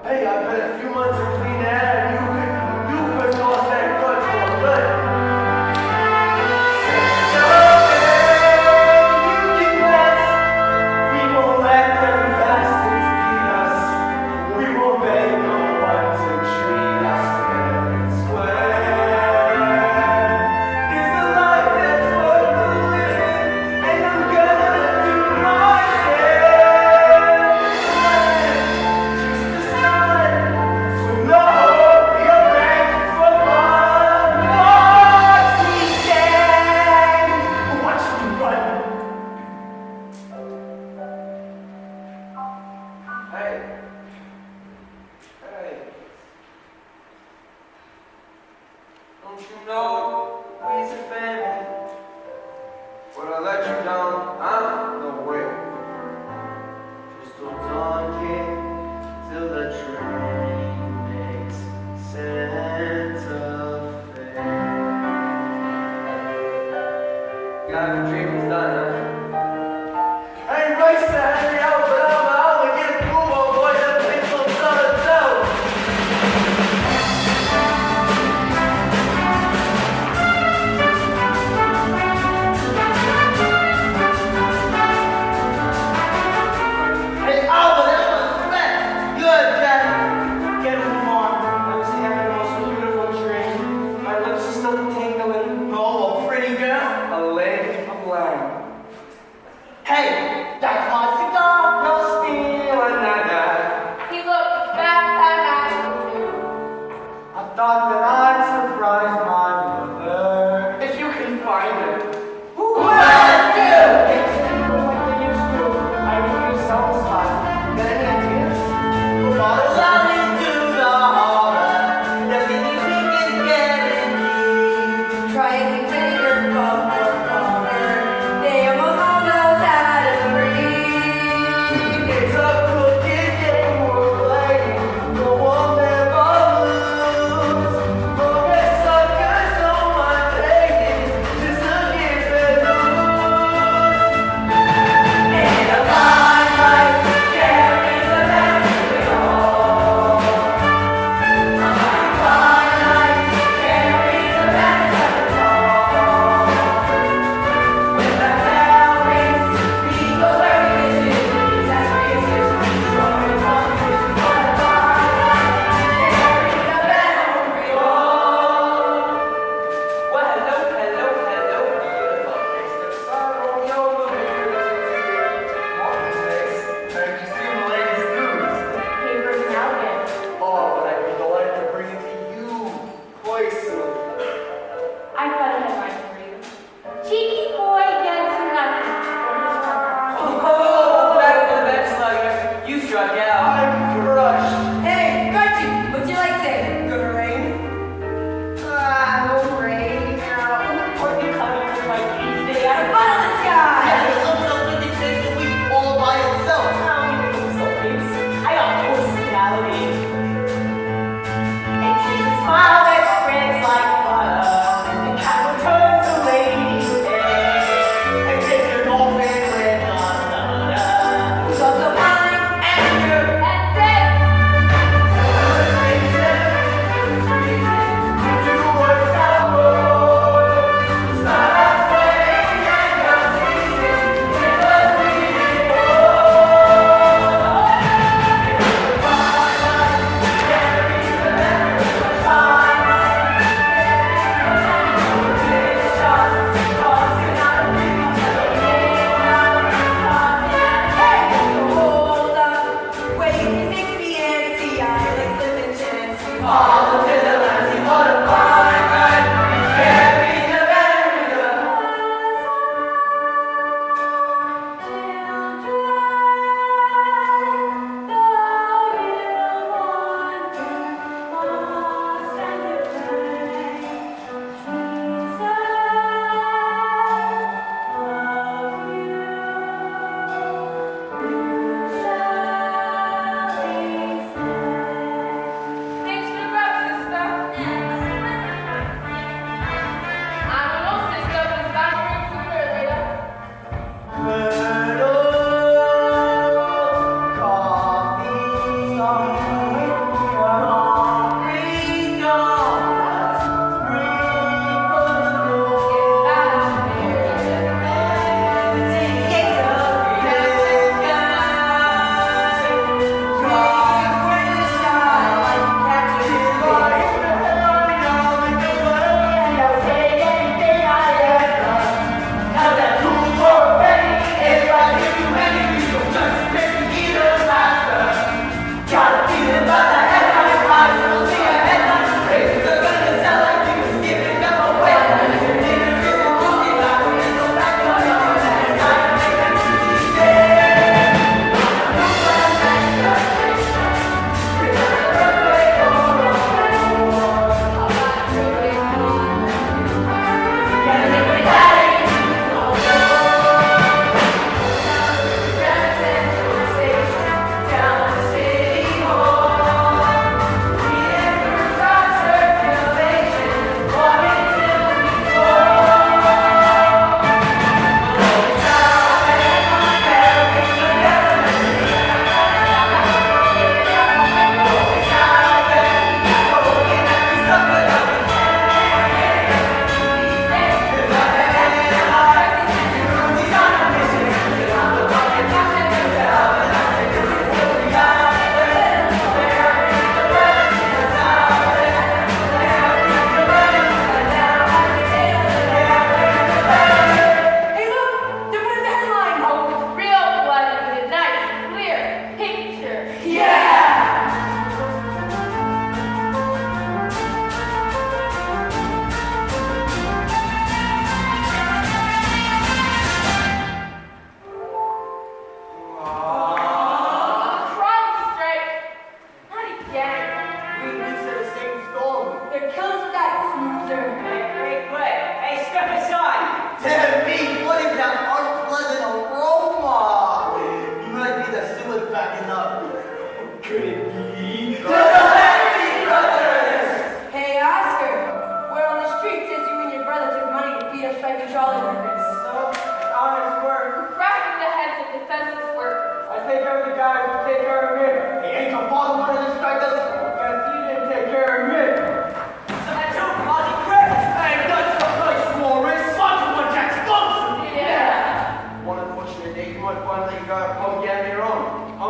Hey, I bet a few months of clean air and you could toss that grudge for good. You keep us. We won't let them bastards beat us. We won't beg no one to treat us fair and square. It's a life that's worth the living, and I'm gonna do my share. Just the sun, so no.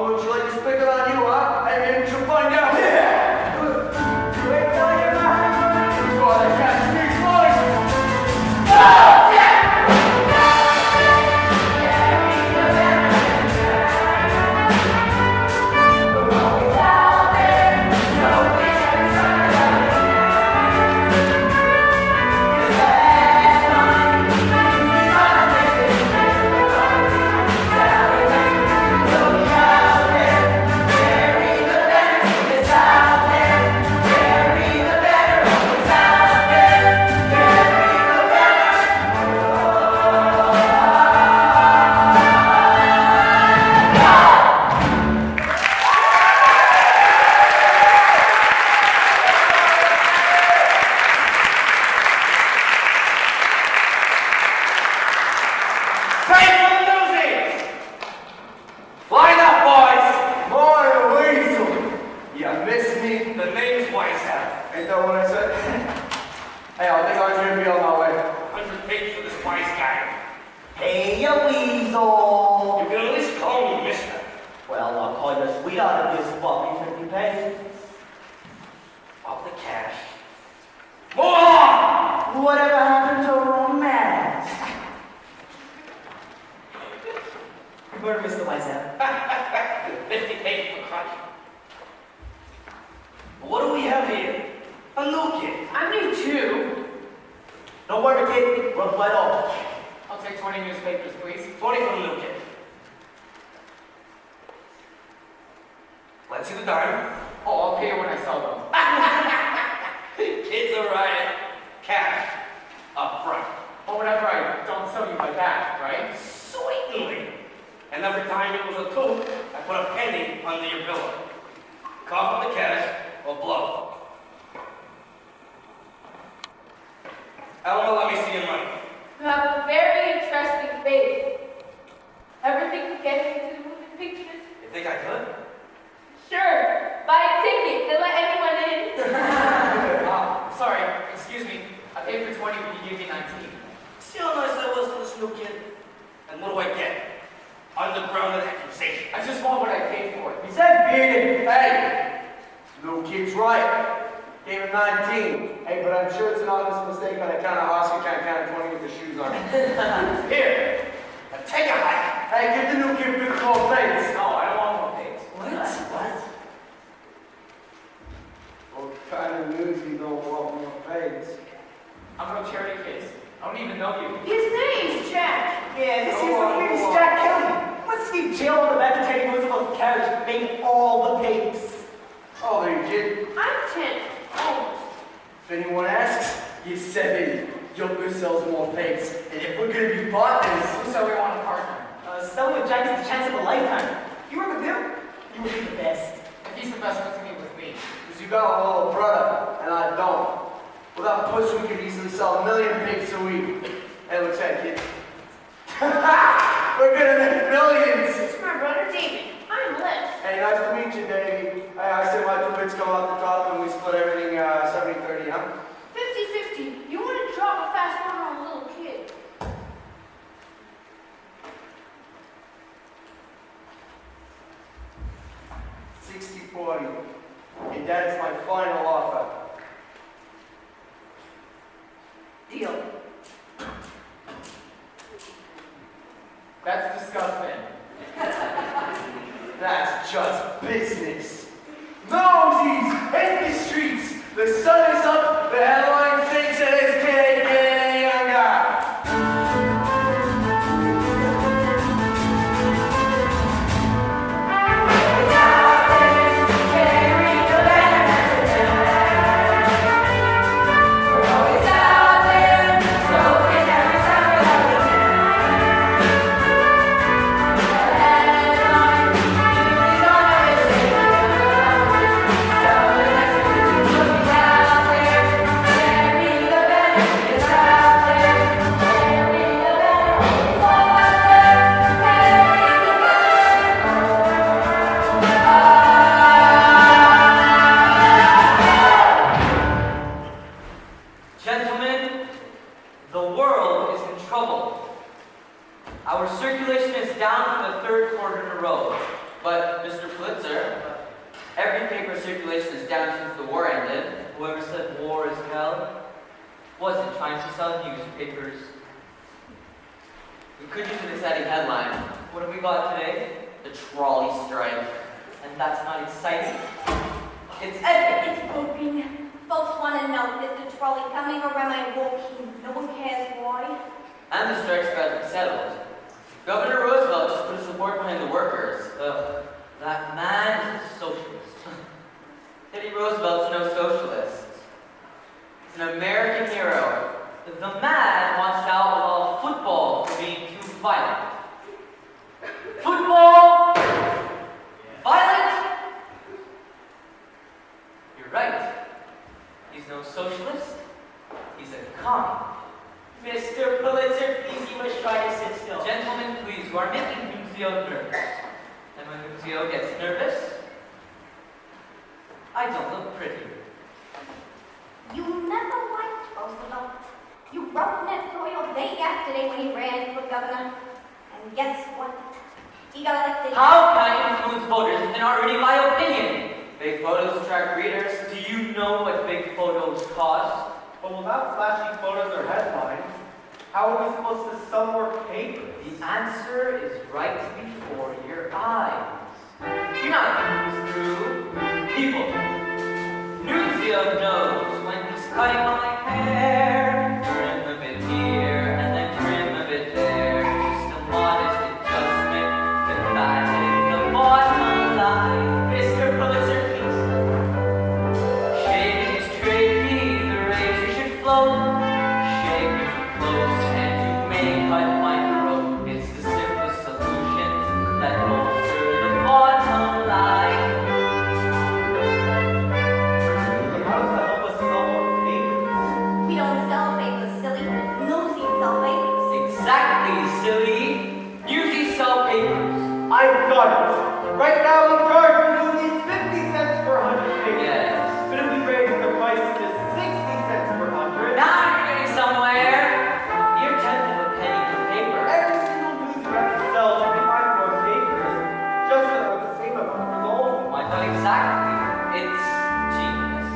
Oh, would you like to stick it on you, huh? Hey, maybe you'll find out. Yeah! Wait till you know how to go to catch me flying. Ah! Yeah! Newsies, hit the streets. The sun is up. The headline thinks it is getting younger. But, Mr. Pulitzer, every paper circulation is down since the war ended. Whoever said war is hell wasn't trying to sell newspapers. We could use an exciting headline. What have we got today? The trolley strike. And that's not exciting. It's epic. It's broken. Folks want to know, is the trolley coming or am I walking? No one cares why. And the strike's about to be settled. Governor Roosevelt just put his support behind the workers. Ugh, that man is a socialist. Teddy Roosevelt's no socialist. He's an American hero. The man wants to outlaw football for being too violent. Football! Violent? You're right. He's no socialist. He's a commie. Mr. Pulitzer, please, you must try to sit still. Gentlemen, please, you are making Nunzio nervous. And when Nunzio gets nervous, I don't look pretty. You never liked Roosevelt. You wrote Ned Royal day after day when he ran for governor. And guess what? He got elected. How can I influence voters if they're not reading my opinion? Big photos attract readers. Do you know what big photos cost? But without flashy photos or headlines, how are we supposed to sell more papers? The answer is right before your eyes. Do not use through people. Nunzio knows when he's cutting my hair. Trim a bit here and then trim a bit there. Just a modest adjustment to fatten the bottom line. Mr. Pulitzer, please. Shaving is tricky, the razor should float. Shave me too close and you may cut my throat. It's the simplest solutions that bolster the bottom line. But how does that help us sell more papers? We don't sell papers, silly. Newsies sell papers. Exactly, silly. Newsies sell papers. I've got it. Right now we charge Newsies 50 cents per 100 papers. Yes. But if we raise the price to 60 cents per 100, Now you're getting somewhere. You're tenth of a penny per paper. every single news rep sells 25 more papers just to have the same amount of gold. Why not exactly? It's genius.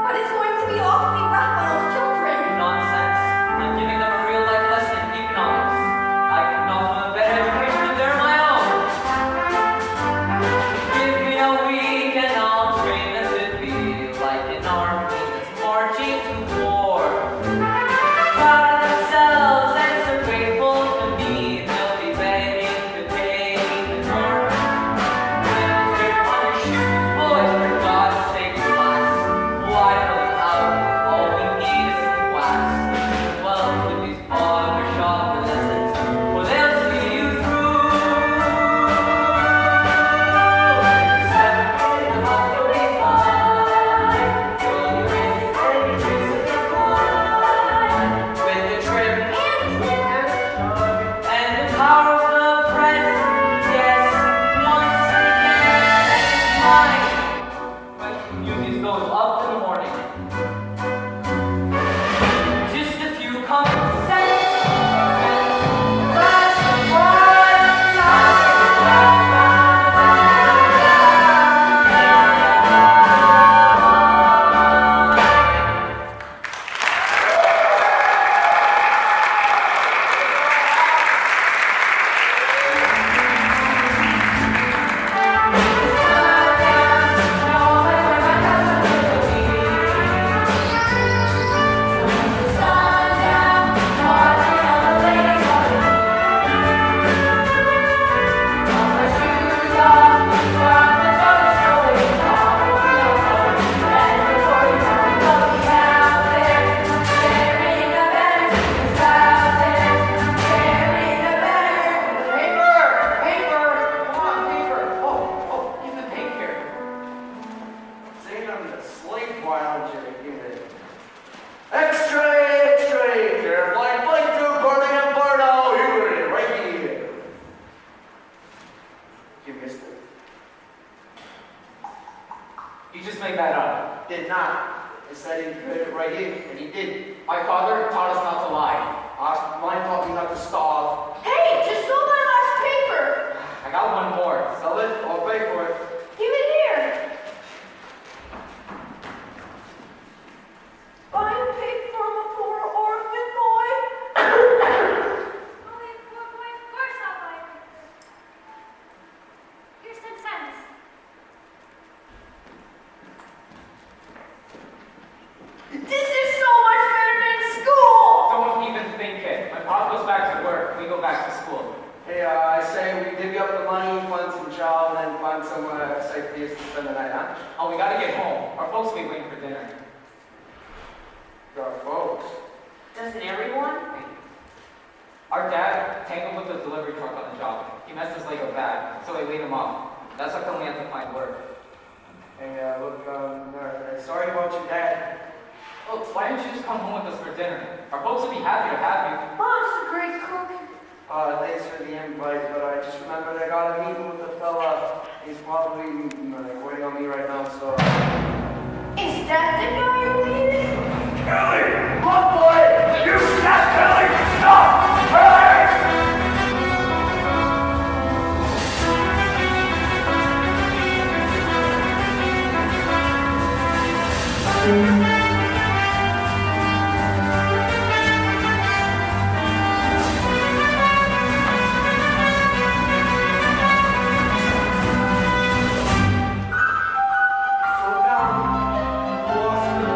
But it's going to be awfully rough on those children. Nonsense. I'm giving them a real life lesson in economics. I can offer them a better education if they're my own. Give me a week and I'll train them to be like an army that's marching to war. Proud of themselves and so grateful to me, they'll be begging to pay even more. Strip on your shoes, boys, for God's sake, relax. Why pull it out? All we need is some wax. Well, with these barbershop lessons, well, they'll see you through. Step in, I'll be fine. You'll be raising any trace of your mind. With the trim and the power of the press, yes, once again, it's mine. When Newsies goes up in the morning, just a few common sense. That's the bottom line. You just made that up. Did not. I said he put it right in, and he did. My father taught us not to lie. Mine taught me not to starve. Hey, just sold my last paper. I got one more. Sell it, or pay find somewhere safe for you to spend the night, huh? Oh, we gotta get home. Our folks will be waiting for dinner. Your folks. Doesn't everyone? Our dad tangled with the delivery truck on the job. He messed his leg up bad, so they laid him off. That's how come we have to find work. Hey, look, sorry about your dad. Oh, why didn't you just come home with us for dinner? Our folks would be happy to have you. Mom's a great cook. Thanks for the invite, but I just remembered I got a meeting with the fella. He's probably waiting on me right now, so... Is that the guy you're meeting? Kelly! Run for it! You stop, Kelly! Stop! Kelly!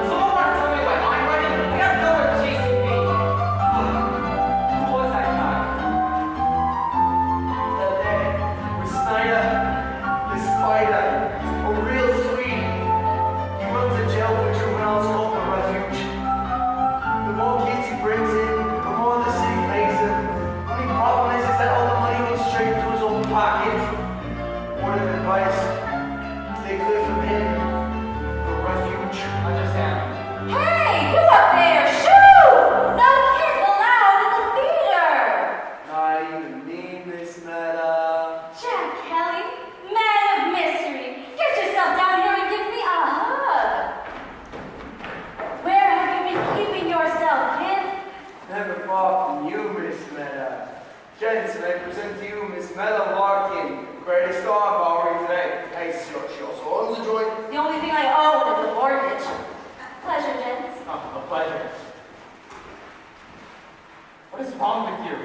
Someone wanna tell me why I'm running? I got nowhere chasing me. Who was that guy? That day with Snyder, the spider, a real sweet. He runs a jail for juveniles called the refuge. The more kids he brings in, the more the city pays him. Only problem is that all the money goes straight into his own pocket. Word of advice, stay clear from him, the refuge. Understand. Hey, you up there? Shoo! No kids allowed in the theater! Not even me, Miss Meta. Jack Kelly, man of mystery, get yourself down here and give me a hug. Where have you been keeping yourself, kid? Never far from you, Miss Meta. Gents, I present to you Miss Meta Larkin, greatest star of our today. Hey, she also owns a joint. The only thing I own is a mortgage. Pleasure, gents. Oh, a pleasure. What is wrong with you?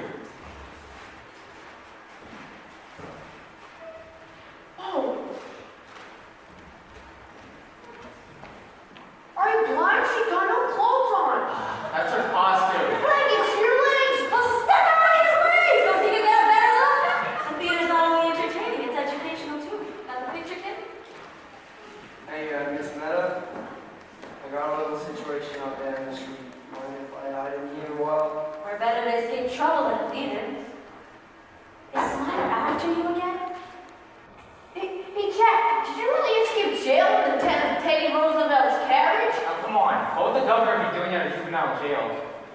Oh. Are you blind? She got no clothes on. That's her costume. It's your legs. Well, step on his legs so he can get a better look. The theater's not only entertaining, it's educational too. Got the picture, kid? Hey, Miss Meta. I got a little situation out there in the street. Mind if I hide in here a while? We're better to escape trouble than a theater. Is Snyder after you again? Hey, Jack, did you really escape jail in the tent of Teddy Roosevelt's carriage? Now, come on. What would the governor be doing at a juvenile jail?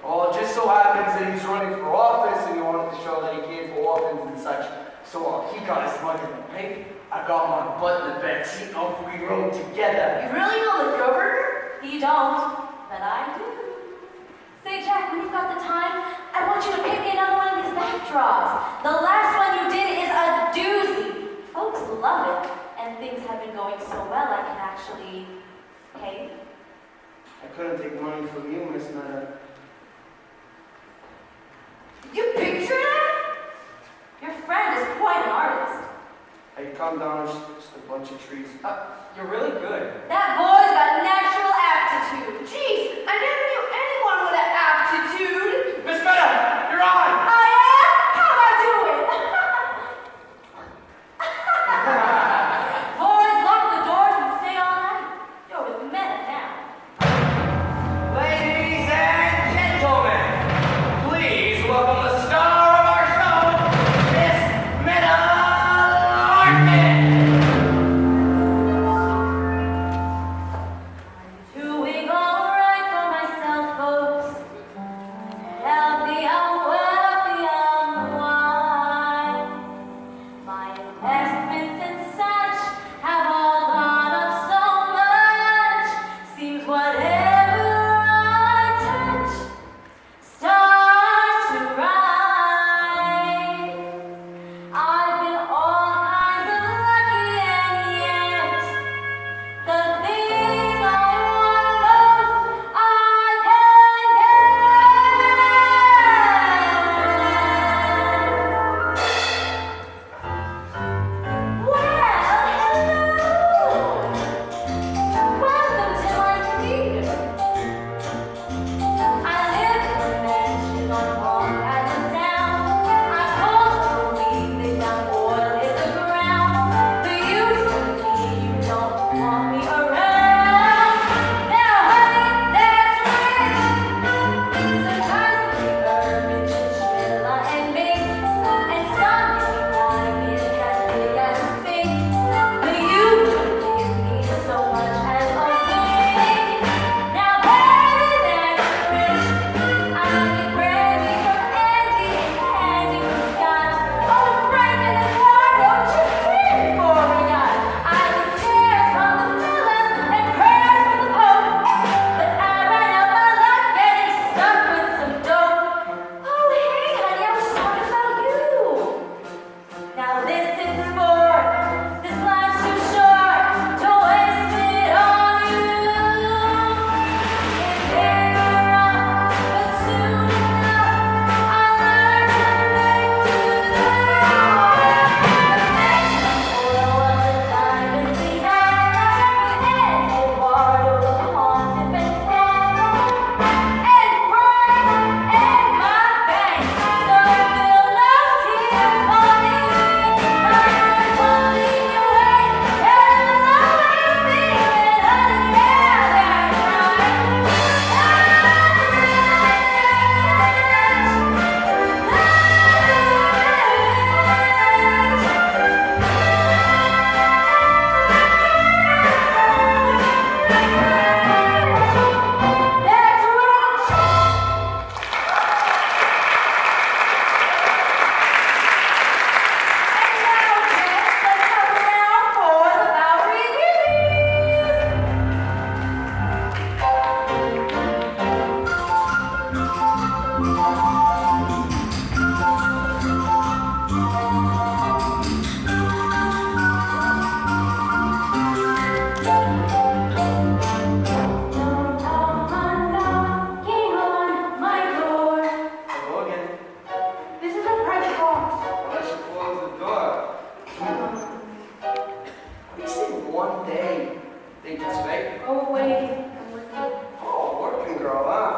Well, it just so happens that he's running for office and he wanted to show that he cared for orphans and such. So he got his money in the paper. I got my butt in the back seat. Off we rode together. You really know the governor? You don't, but I do. Say, Jack, when you've got the time, I want you to pick me another one of these backdrops. The last one you did is a doozy. Folks love it, and things have been going so well I can actually pay. I couldn't take money from you, Miss Meta. Did you picture that? Your friend is quite an artist. Hey, calm down. It's just a bunch of trees. You're really good. That boy's got natural aptitude. Jeez, I never knew anyone with an aptitude. Miss Meta, you're on! I am? How am I doing? Boys, lock the doors and stay all night. You're with Meta now. Ladies and gentlemen, please welcome the star of our show, Miss Meta Larkin! Doing all right for myself, folks.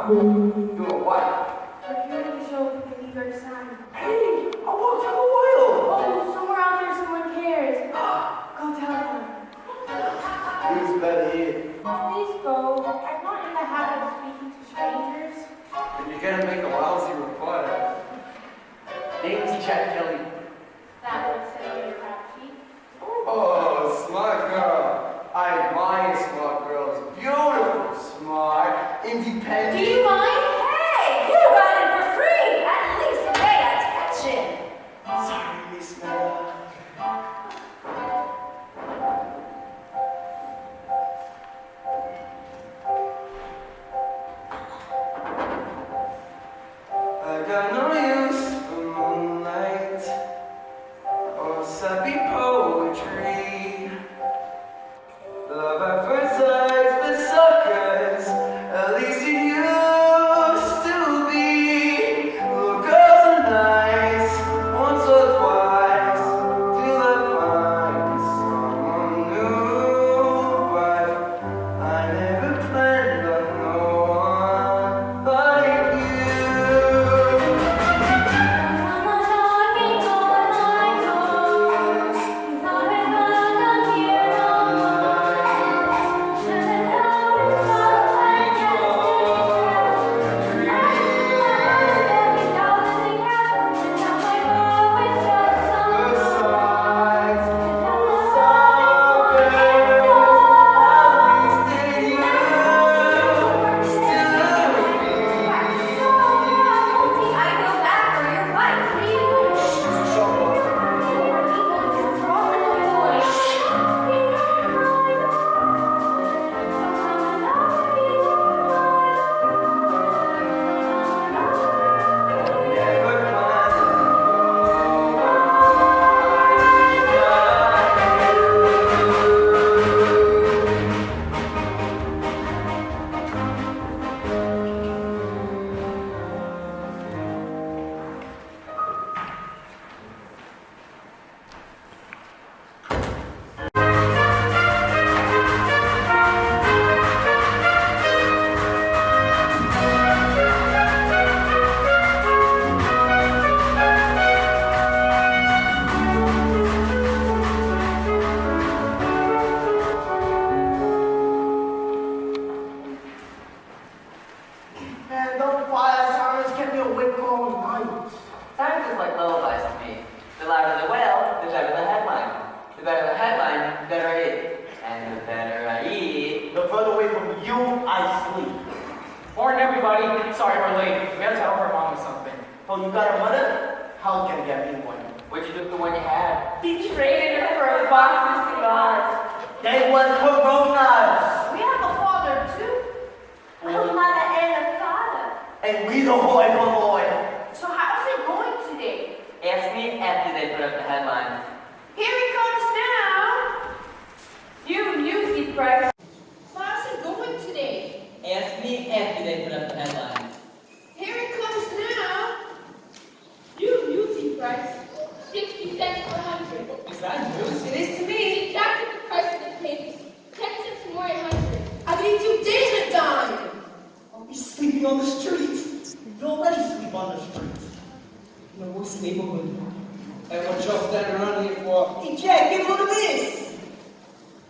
Do a what? We're here to show the New York sign. Hey, I walked through a while. Oh, somewhere out there someone cares. Go tell them. Who's better here? Please go. I'm not in the habit of speaking to strangers. And you're gonna make a lousy reporter. Name's Jack Kelly. That would say your rap sheet. Oh, smart girl. I admire smart girls. Beautiful, smart, independent. Do you mind? Hey, you got it for free. At least pay attention. Sorry, Miss Miller. I got no use for moonlight or sappy poetry. Love at first sight with suckers, at least it used to be. Little girls are nice, once or twice, till I find someone new. But I never planned on no one like you. Man, those fire sirens kept me awake all night. Sounds just like lullabies to me. The louder the wail, the better the headline. The better the headline, the better I eat. And the better I eat. The further away from you I sleep. Morning, everybody. Sorry we're late. We had to help our mom with something. Oh, you got a mother? How's gonna get me one? What'd you do with the one you had? He traded her for a box of cigars. They was coronas. We have a father too. A mother and a father. And we the boy. So how's it going today? Ask me after they put up the headline. Here he comes now. You Newsies, Bryce. How's it going today? Ask me after they put up the headline. Here he comes now. You Newsies, Bryce. 60 cents per 100. Is that news? It is to me. Deducted the price of the papers. 10 cents more a 100. I'll give you 2 days a dime. I'll be sleeping on the streets. You already sleep on the streets. In the worst neighborhood. And what y'all standing around here for? Hey, Jack, give a look at this.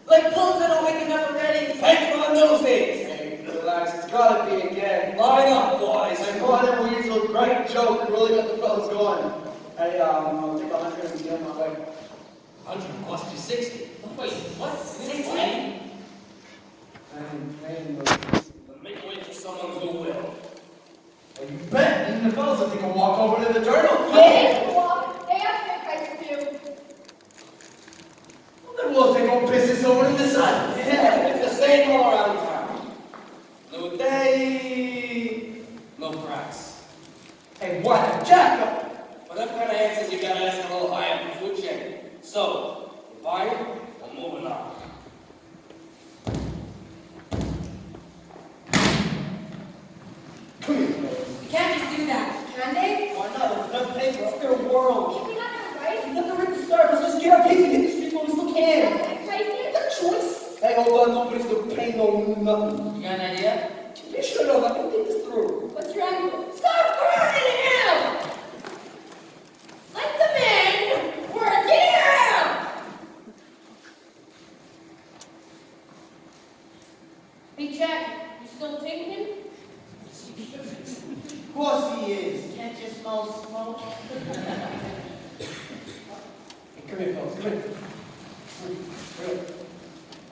Like pulls that don't make enough already. Thanks for the noses. Hey, relax, it's gotta be again. Line up, boys. I caught him with a great joke, it really got the fellas going. Hey, I'll take 100 and get on my way. 100 cost you 60. Wait, what? 60? Make way for someone who will. And you bet, even the fellas will take a walk over to the journal. They have their price too. Well, then we'll take our business over to the sun. Yeah, it's the same all around town. No day, no price. Hey, what a jack-up! For them kind of answers, you gotta ask a little higher up the food chain. So, you buying or moving on? Come here. You can't just do that, can they? Why not? It's enough paper. It's their world. If we got them right, Let the written start. Let's just get our piece and hit the streets while we still can. crazy. It's a choice. Hey, hold on. Nobody's gonna pay no nothing. You got an idea? You should know. Let me think this through. Hey, Jack, you still taking him? Of course he is. Can't you smell smoke? Hey, come here, fellas. Come here. Come here.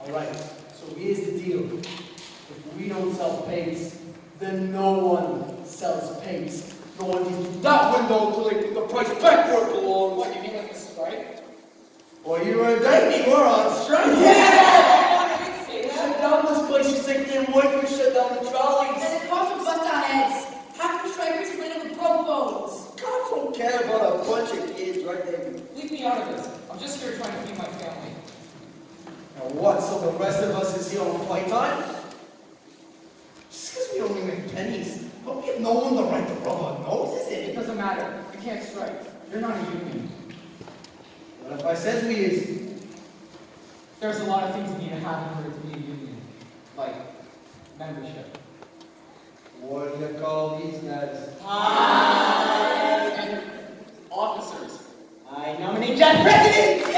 All right. So here's the deal. If we don't sell paints, then no one sells paints. No one needs that window until they put the price back where it belongs. What, you mean like a strike? Well, you were indicting. We're on strike. Shut down this place. You think they're waiting to shut down the trolleys. And it costs a bust our heads. Half the strikers is laid up with broke bones. Cops don't care about a bunch of kids right there. Leave me out of this. I'm just here trying to feed my family. Now what, so the rest of us is here on playtime? Just because we only make pennies, don't give no one the right to rub our noses in It it. doesn't matter. You can't strike. You're not a union. What if I says we is? There's a lot of things you need to have in order to be a union. Like membership. What do you call these guys? And officers. I nominate Jack President!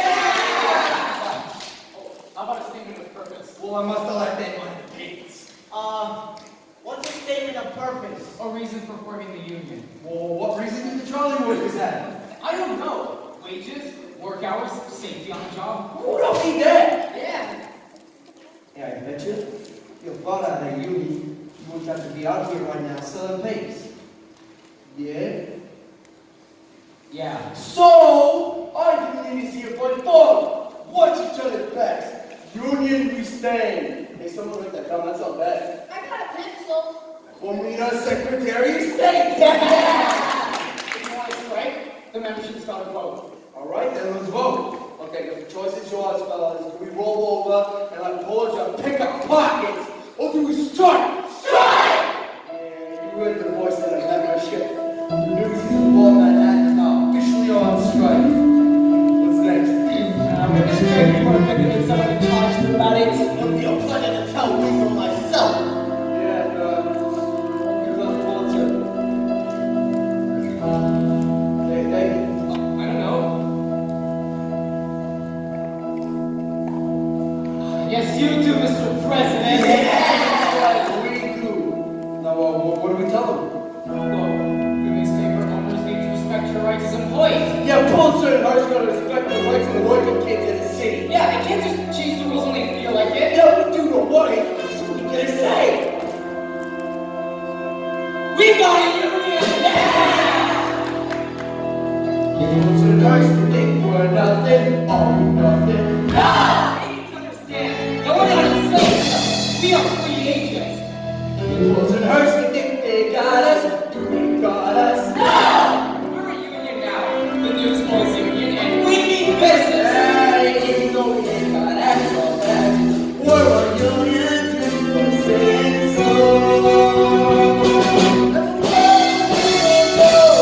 How about a statement of purpose? Well, I must elect that one of the pigs. What's a statement of purpose? A reason for forming the union. Well, what reason did the trolley workers have? I don't know. Wages, work hours, safety on the job. Who don't need that? Yeah. Yeah, I bet you. If you thought out of uni, you wouldn't have to be out here right now selling papers. Yeah? Yeah. So, argument is here, but fuck! Watch each other's backs. Union we stand. Hey, someone write that down, that's not bad. I got a pencil. We'll meet us Secretary of State! If you want to strike, the membership's got to vote. Alright, then let's vote. Okay, the choice is yours, fellas. Do we roll over and let pause and pick our pockets? Or do we strike? Strike! And you heard the voice of the membership. The Newsies of all Manhattan are officially on strike. What's next? I'm going to strike you for picking in someone to talk to about it. It'll be a pleasure to tell me for myself. Yeah, and won't give us a Pulitzer. Hey, I don't know. Yes, you do, Mr. President. we do. Now, what do we tell them? Look, the newspaper owners need to respect your rights as employees. Yeah, Pulitzer and Hart's gonna respect the rights of the working kids in the city. Yeah, they can't just change the rules when they feel like it. Yeah, we do the right, so we get a say. We got a union! Pulitzer and Hart's the thing for nothing, all nothing. No! You need to understand. No, we're not enslaved. We are free agents. Pulitzer and Hart's the thing they got us, do they got us? No! We're a union now. The Newsboys Union, and we mean business. Hey, even though we ain't got actual badges, we're a union, just for saying so.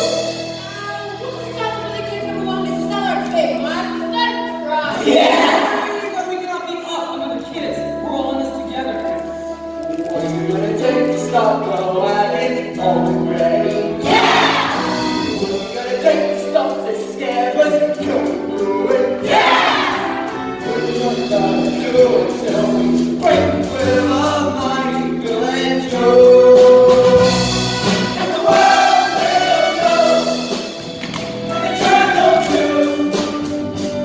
What's the stuff for the kids that belong to cellar pig, man? That's right. Yeah! We cannot be up under the kids. We're all in this together. What's it gonna take to stop the wagons? All ready? Yeah! What's it gonna take to stop the scammers? Come do it. Yeah! What do you want to do until we break with our mighty Bill and Joe? And the world will know, and the journal too.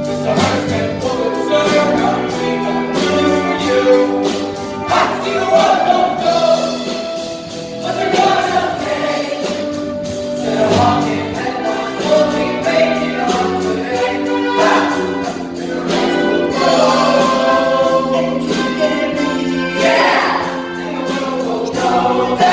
Mr. Hearst and Pulitzer, I'm bringing news for you. I see the world don't go, but they're gonna pay. Instead of walking headlong, we'll be making on today. And the race will grow and keep getting me. Yeah! And the world will know that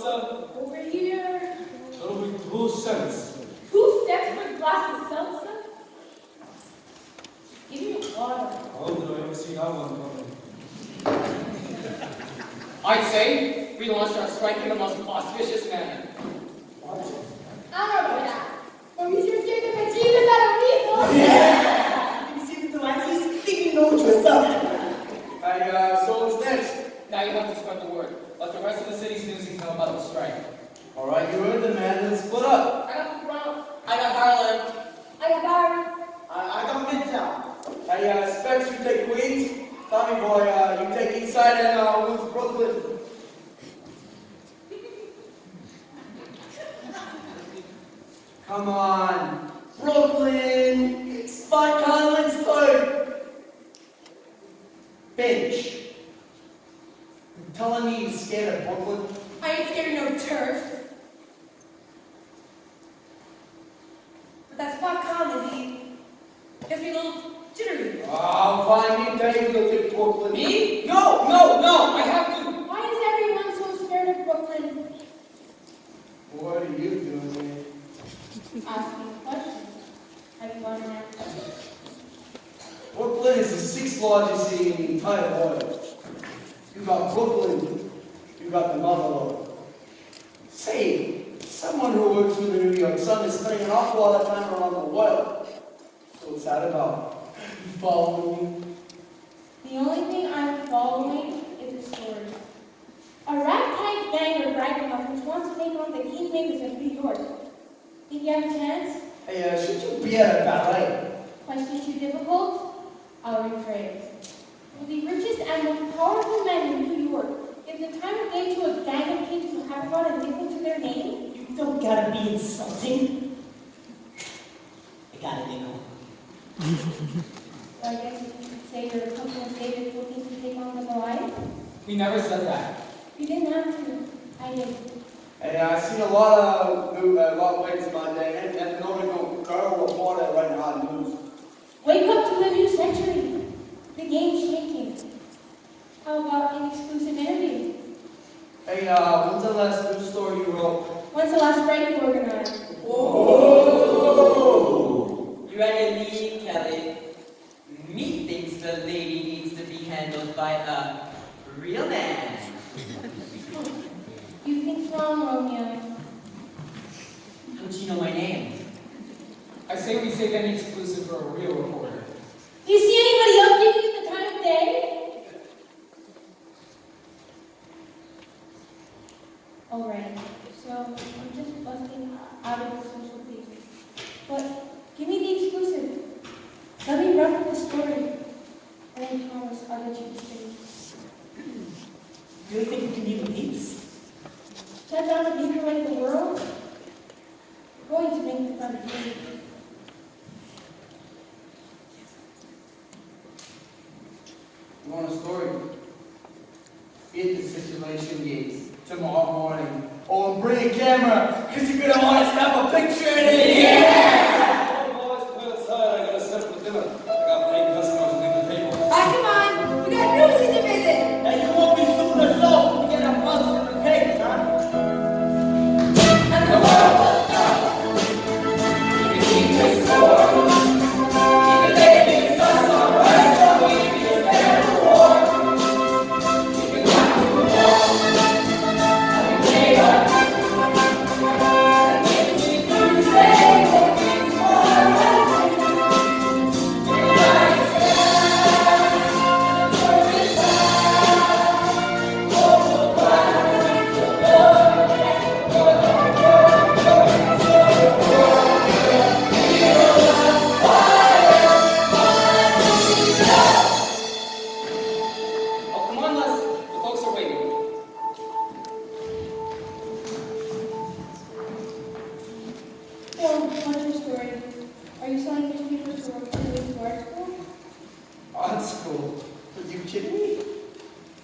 salsa? Over here. That'll be 2 cents. 2 cents for a glass of salsa? Give me water. Oh, did I ever see that one coming? I'd say we launched our strike in the most auspicious manner. What? I don't know that. But we sure scared the bejesus out of me, so. You see the Delancey's? Think you know what you're selling. Hey, so what's next? Now you have to spread the word. Let the rest of the city's newsies know about the strike. Alright, you heard the man, let's split up. I got the Bronx. I got Harlem. I got Byron. I got Midtown. Hey, Specs, you take Queens. Tommy boy, you take Eastside and Woods, Brooklyn. Come on. Brooklyn. Spike Conlon's third. Finch. You telling me you're scared of Brooklyn? I ain't scared of no turf. But that spot calm is he gets me a little jittery. Oh, fine, you Dave, you'll take Brooklyn. Me? No, no, no! I have to. Why is everyone so scared of Brooklyn? What are you doing, man? Asking questions. Have you got an answer? Brooklyn is the 6th largest city in the entire world. You got Brooklyn, you got the motherlode. Say, someone who works for the New York Sun is spending an awful lot of time around the world. So what's that about? You following me? The only thing I'm following is the story. A ragtag gang of ragamuffins wants to take on the kingmakers of New York. Think you have a chance? Hey, should you be at a ballet? Question too difficult? I'll rephrase. Will the richest and most powerful men in New York give the time of day to a gang of kids who haven't got a nickel to their name? You don't gotta be insulting. I got a nickel. So I guess you could say you're a couple of David looking to take on the Goliath? We never said that. You didn't have to. I did. Hey, I've seen a lot of ways my day, and nobody will go report it right now on news. Wake up to the new century. The game's changing. How about an exclusive interview? Hey, when's the last news story you wrote? When's the last break you organized? Whoa! You ready to leave, Kelly? Me thinks the lady needs to be handled by a real man. You think's wrong, Romeo. How'd you know my name? I say we save any exclusive for a real reporter. Do you see anybody else giving you the time of day? Alright, so I'm just busting out of the social pages. But give me the exclusive. Let me run with the story. And I promise I'll get you the stage. You really think you can even peeps? Shut down the people like the world? We're going to make the front page. You want a story? Get the situation gates tomorrow morning. Oh, bring a camera, because you're going to want to snap a picture in it. Yeah! Oh, boys, come outside. I got a set for dinner. I got paying customers leaving the table. Ah, come on! We got Newsies to visit! Now you won't be shooting yourself to get a bunch of the cake, huh? And the world!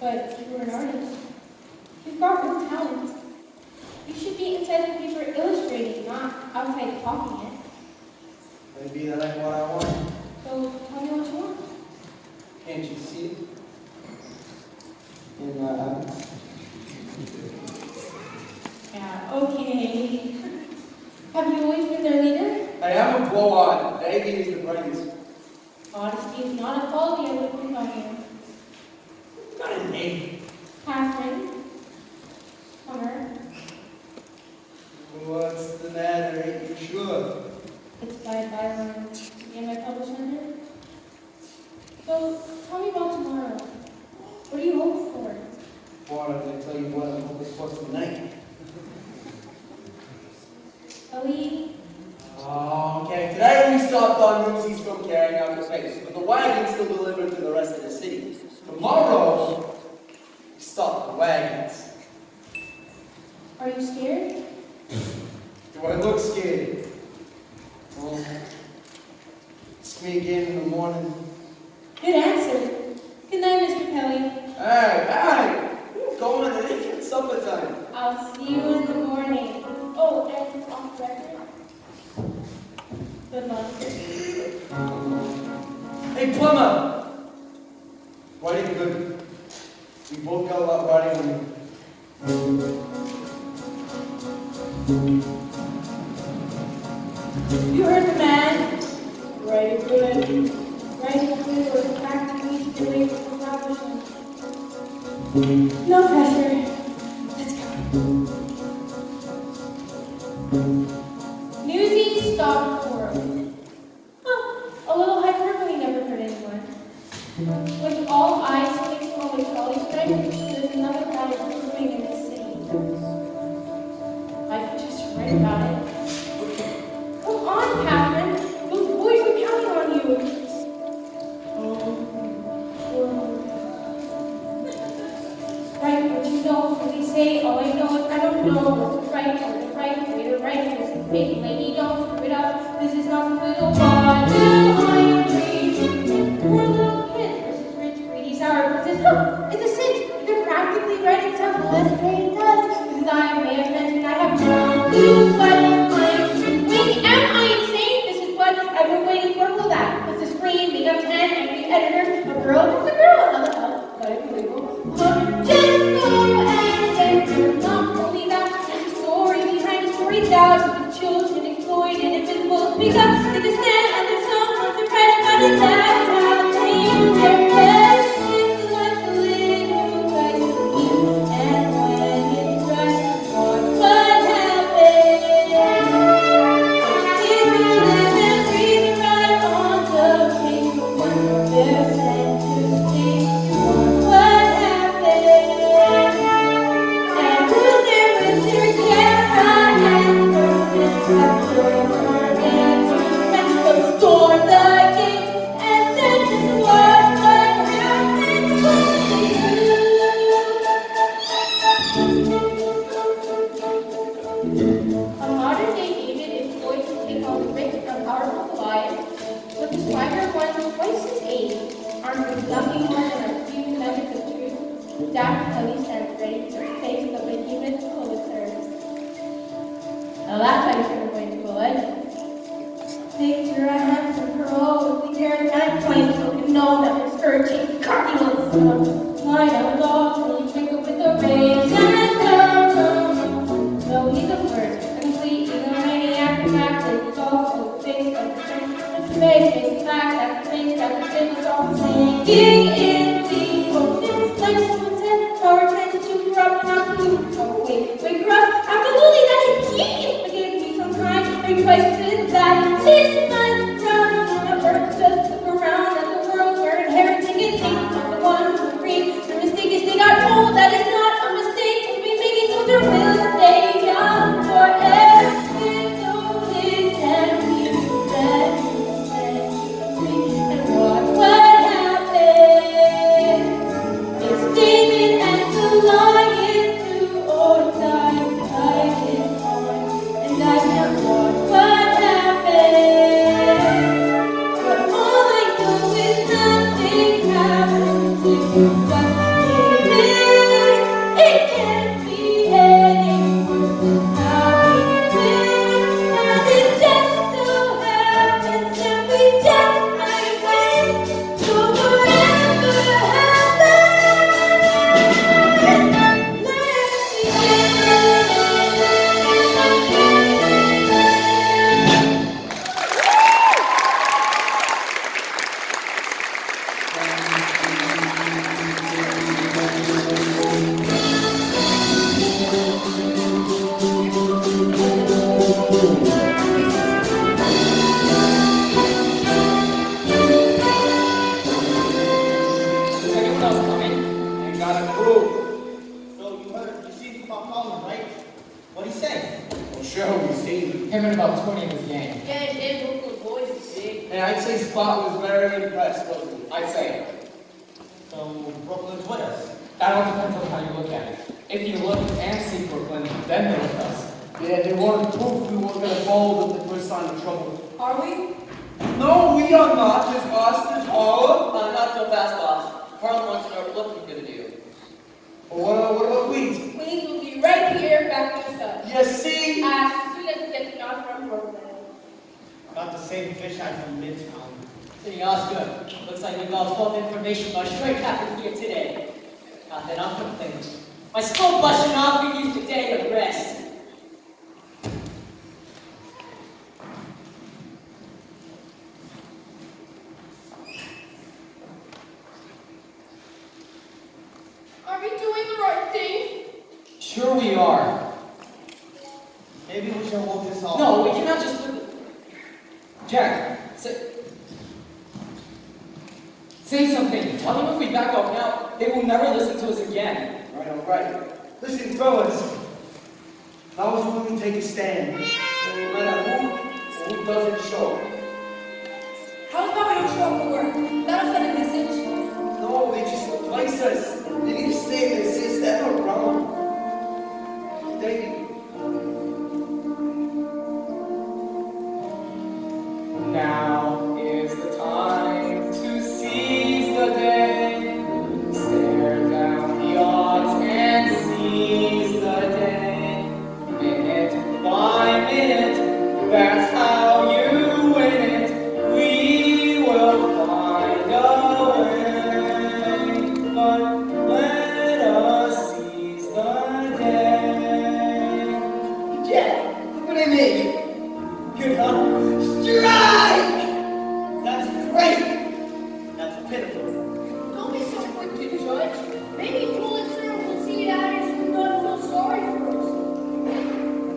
But you're an artist. You've got real talent. You should be inside the paper illustrating, not outside copying it. Maybe that ain't what I want. So tell me what you want. Can't you see it? In my eyes. Yeah, okay. Have you always been their leader? I am a blow-on. Baby is the brains. Modesty is not a quality I would put on you. Not a name. Catherine. Summer. What's the matter? Ain't you sure? It's by Byron. Am I published under? So, tell me about tomorrow. What do you hope for? Why don't I tell you what I'm hoping for tonight? Ellie? Okay, today we stopped on Newsies from carrying out the papers, but the wagon's still delivered to the rest of the city. Tomorrow, we stop the wagons. Are you scared? Do I look scared? Well, ask me again in the morning. Good answer. Good night, Mr. Kelly. Hey, who's going? It ain't supper time. I'll see you in the morning. Oh, and off the record. Good luck. Hey, plumber! Writing good. We both got a lot writing on you. You heard the man. Right good. Right good or back to me to away from the establishment. No pressure. Let's go. Newsies stopped quarreling. Huh, a little hyperbole never hurt anyone. With all eyes fixed on the trolley strike, there's another battle brewing in the city. I could just write about it. Come on, Catherine. Those boys are counting on you. Right, but you know, when they say, all I know is I don't know what's right or the right way to write. Big lady, don't screw it up. This is not some little boy. Till I am free. Poor little kid versus rich, greedy, sour princess. Huh, it's a cinch. They're practically writing stuff the less way it does. Because I may have mentioned I have no clue what I'm wait, am I insane? This is what I've been waiting for. Hold that. What's the screen? Make up 10 angry editors. A girl, just a girl. Another help. Got it illegal. Just go and not only that. There's a story behind the story. Thousands of children exploited invisible because they just stand under someone's surprise about it. That's how they use their best. It's like the little guys to eat. And when it's dry, watch what happens. If you live and breathe right on the page, one of their centers stays. Watch what happens. And who's there with their camera and person after the storm the gates and then just watch what happens when a modern day David is poised to take on the rich and powerful Goliath with the swagger of one twice his age, armed with nothing more than a few nuggets of truth. Jack Kelly stands ready to face the behemoth Pulitzer. Now that's how you turn a boy into a legend. Picture a handsome girl with the charismatic flames who can know that her skirt takes cocky little stuff. Lie down dog till you twinkle with the rays and go. So he's a flirt, a complete egomaniac who acts like he's also face of the strength. Face facts, after face, after face, was all sinking in the ocean. Like someone said, power tends to corrupt and not to wait, corrupt. Absolutely, that's a genius. But give me some time, maybe twice with that. 6 months running on a bird, just look around at the world we're inheriting and think of the one who agreed. The mistake is they got old, that is not a mistake. We'll be making so there will stay young forever. It's only 10 years that and watch what happens. It's David and Goliath who all die is on, and I can watch what happens. Is anyone else coming? Ain't got a clue. So you seen about Colin, right? What'd he say? Well, sure, we seen. Him and about 20 of his gang. Yeah, Dave Brooklyn boys is big. Hey, I'd say Spot was very impressed, wasn't he? I'd say. So Brooklyn's with us. That all depends on how you look at it. If you look and see Brooklyn, then they're with us. Yeah, they wanted proof we weren't gonna fold at the first sign of trouble. Are we? No, we are not. There's us, there's Harlem. Not so fast, boss. Harlem wants to know what you're gonna do. Well, what about Queens? Queens will be right here back with us. You see? As soon as we get to North from Brooklyn. Got the same fisheye from Midtown. Hey, Oscar, looks like we got full information about strike happened here today. Not that I'm complaining. My skull busting off we used today to rest. Are we doing the right thing? Sure we are. Maybe we should hold this off. No, we cannot just put... Jack, say something. Tell them if we back off now, they will never listen to us again. All right. Listen, fellas. That was when we take a stand. No matter who doesn't show. How's Bobby don't show up for work? That'll send a message. No, they just replace us. They need to stay there, sis. They're not wrong. They... Now is the time to seize the day. Stare down the odds and seize the day. Minute by minute, that's how you win it. We will find a way. But let us seize the day. Yeah, look what I made. Good, huh? Strike! That's great! That's pitiful. Don't be so quick to judge. Maybe Pulitzer will see it out as we don't feel sorry for us.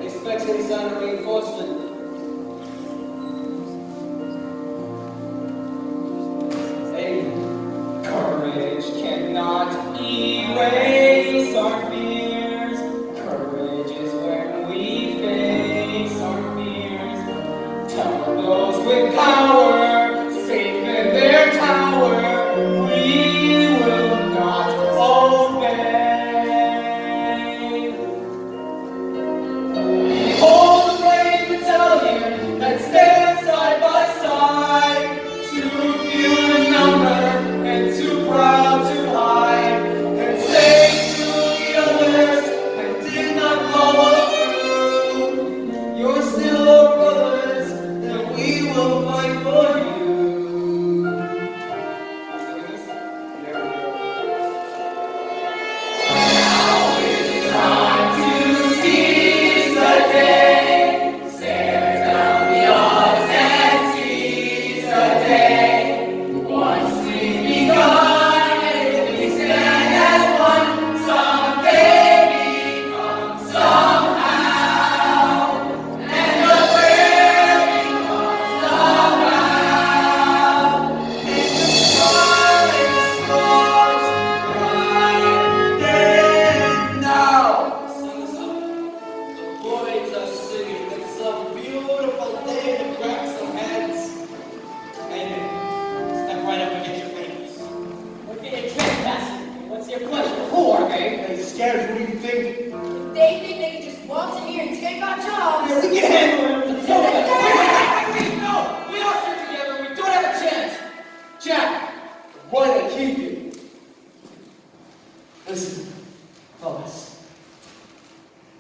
Expect any sign of reinforcement. Hey, courage cannot erase our fears. Courage is when we face our fears. Tell those with power, safe in their tower, we will not obey. Behold the brave battalion that stands side by side, too few in number and too proud to hide, and say to the others that did not follow through, you're still our brothers, and we will fight for you. Now is time to seize the day, stare down the odds and seize the day. Once we've begun, if we stand as one, someday become somehow, and the prayer becomes the vow, and the scarlet storms right then now. Sun is up. The boys are singing. It's a beautiful day to crack some heads. Hey, man. Step right up and get your fingers. We're getting trespassing. What's your question? Who are they? Hey, Scares, what do you think? If they think they can just waltz in here and take our jobs. We can handle him. Wait, no! We all sit together. We don't have a chance. Jack, Why to keep you? Listen, fellas.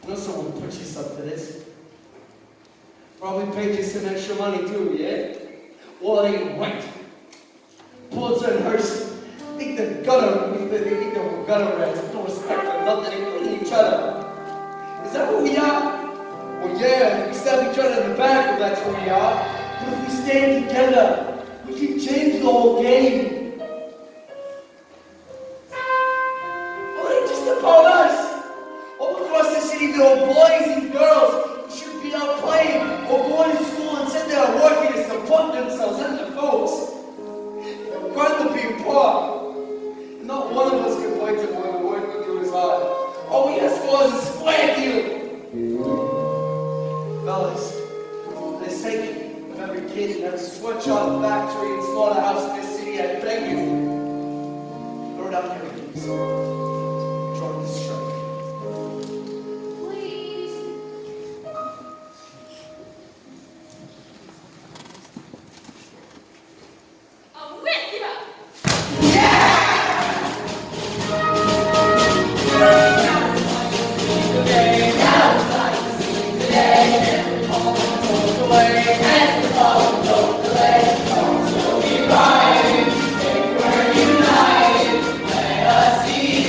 I know someone put you up to this. Probably paid you some extra money too, yeah? Well, it ain't right. Pulitzer and Hearst think they're gutter rats. No respect for nothing, including each other. Is that what we are? Well, yeah, if we stab each other in the back, well, that's what we are. But if we stand together, we can change the whole game. Well, it ain't just about us. All across the city, there are boys and girls who should be out playing. dollars for the sake of every kid in every sweatshop, factory, and slaughterhouse in this city, I beg you, throw it out your hands. Join the strike. Please. I'm with you. United, let us see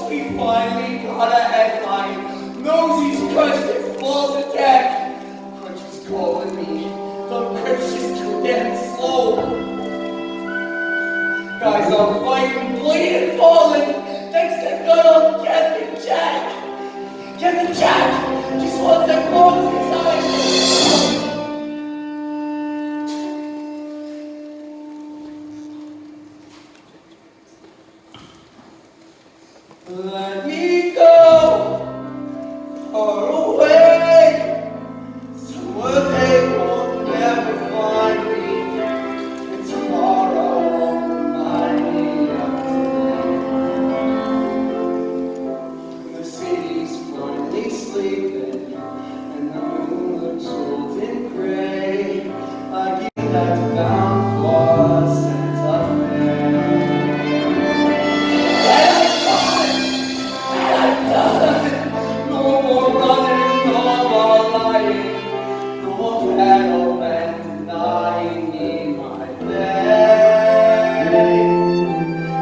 we finally got a headline. Newsies crushed its balls attack. Crunch is calling me. The Crips is too damn slow. Guys are fighting, bleeding, falling. Thanks to good old Captain Jack. Captain Jack just wants to close his eyes. Let me go far away, somewhere they will never find me, and tomorrow won't remind me of today. The city's finally sleeping, and the moon looks old and gray. I get that bound for Santa Fe. No more running, no more lying, no more battle and denying me my day.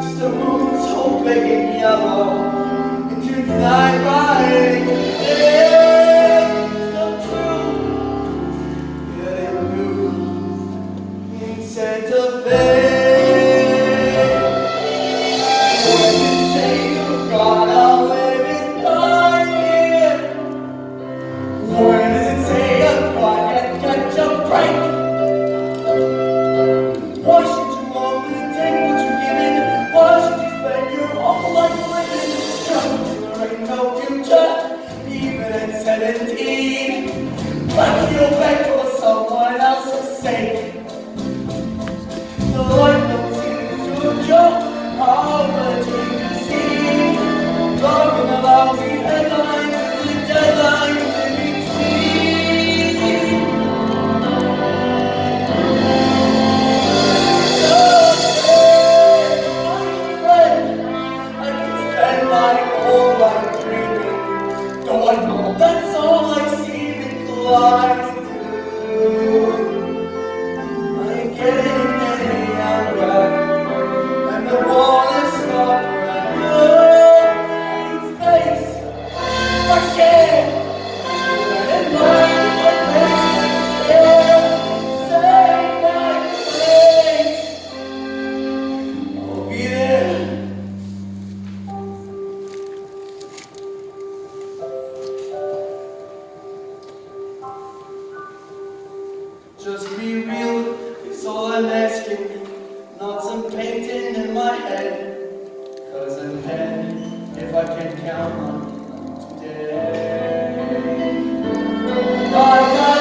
Just a moon so big and yellow, it turns night by day. Still true, yet it blew in Santa Fe. When you say you're gonna live and die here, where does it say a God can catch a break? Why should you only take what you're given? Why should you spend your whole life living? Just there ain't no future, even at 17. Like you'll beg for someone else's sake. The life don't seem to joke. All the dreams you see, love and the lousy headlines and the deadlines in between. Someday, my friend, I can spend my whole life dreaming. Though I know that's all I seem inclined to do. I ain't getting any younger. And the wall is not brand new. It's space for shame. Let it burn my face and say my place. I'll be there. Just be real is all I'm asking. Not some painting in my head, 'cause I'm dead if I can count on today. I got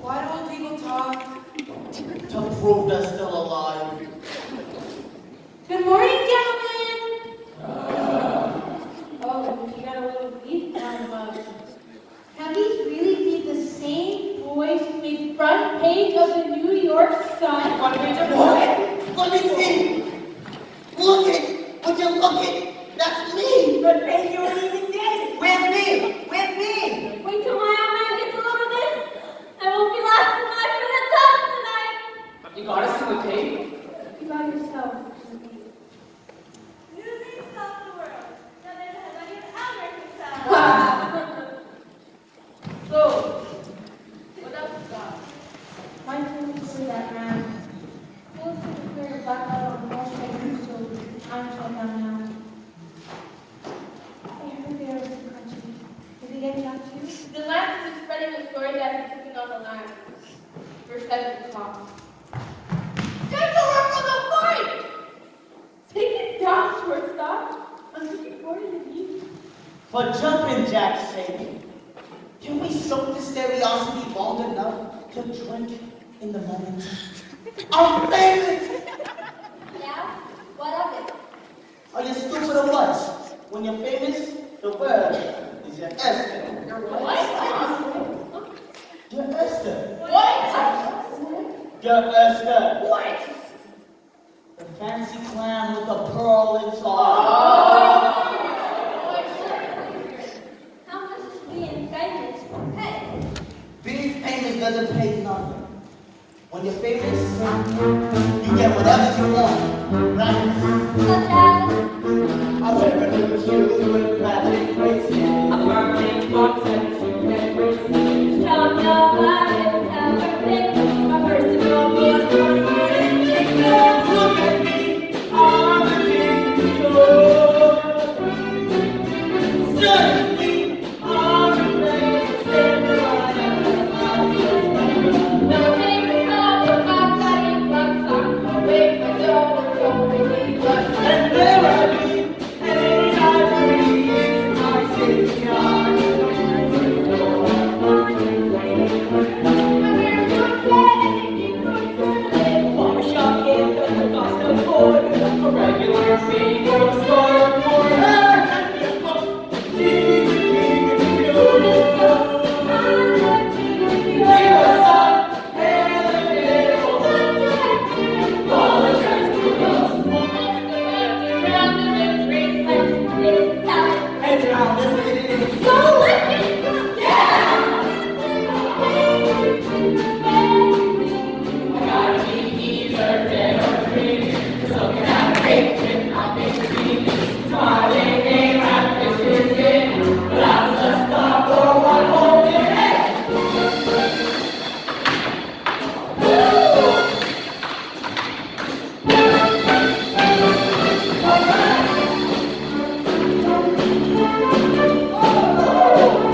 Why don't people talk? To prove they're still alive. Good morning, gentlemen. Oh, you got a little beat down about it. Can these really be the same boys who made front page of the New York Sun? Front page of What? Let me see. Look it. Would you look it? That's me. But baby, you weren't even dead. With me. Wait till my old man gets a load of this. I won't be last alive for the top tonight. You got us to a tape? You got yourself. Newsies stop the world. Now there's a headline in American style. So, The last is spreading the story that he's taking on the line. For 7 o'clock. Take the work on the fight! Take it down, shortstop. I'm looking forward to you. For jumping jack's sake, can we soak this curiosity long enough to drink in the moment? I'm famous! Yeah? What of it? Are you stupid or what? When you're famous, the word is your Esther. What? Your Esther. What? Your Esther. What? The fancy clam with the pearl inside. How much is being famous pay? Being famous doesn't pay nothing. When you're famous, you get whatever you want. Right? Such as? I wear little shoes with magic bracelets. A burning box and shoes and bracelets. From your life, ever been A personal voice for your indigo. Look at me, I'm the king of the Suddenly, I'm the greatest everyone No paper, no, my cutting from some away from your but And there I be, and I breathe my city on. Barbershop kid doesn't cost a board. A regular fee for a score for Heads around, let's get it in. So wicked! gotta be either dead or dreaming. So can I fake it? I'll make the dream. Smiling game, I fish this game. But I was a star for one whole minute. Oh,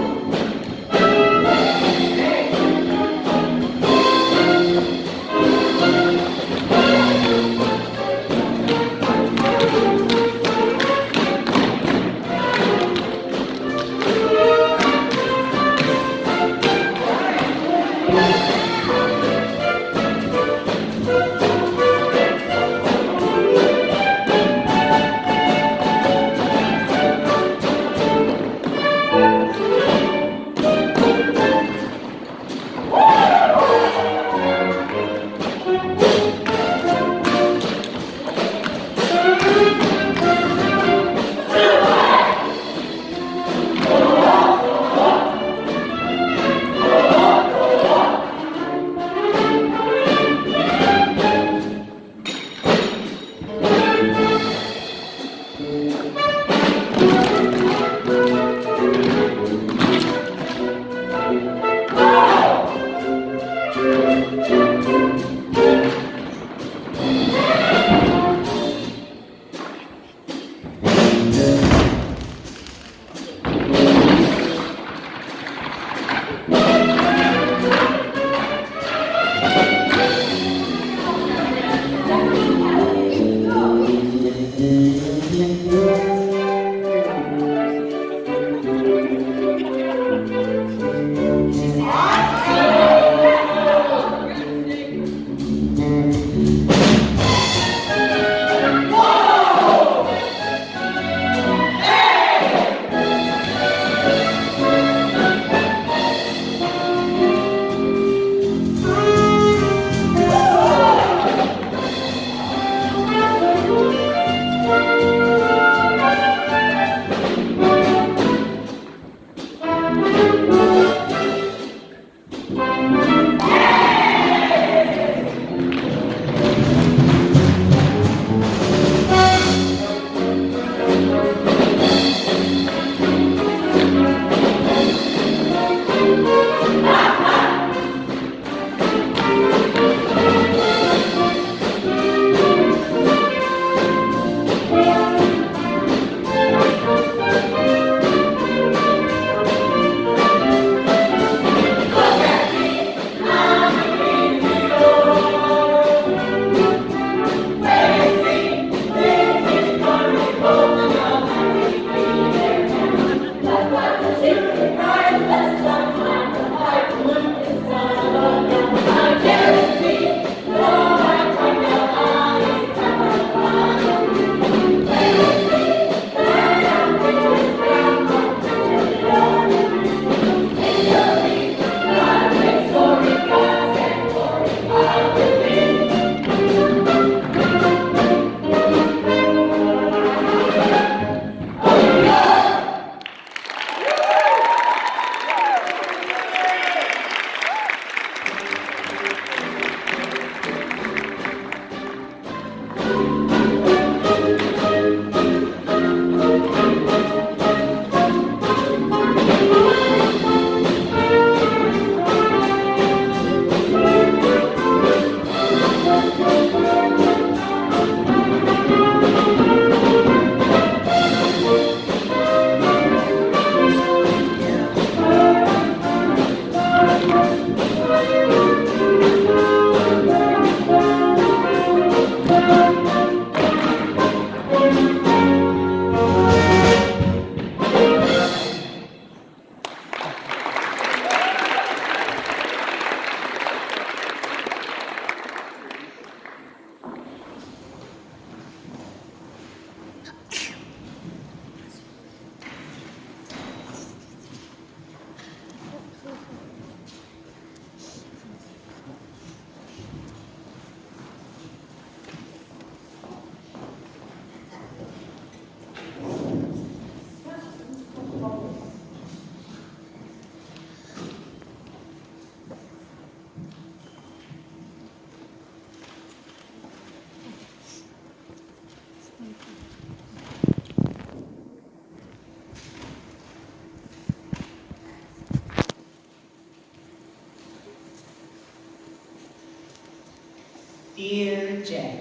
Dear Jack,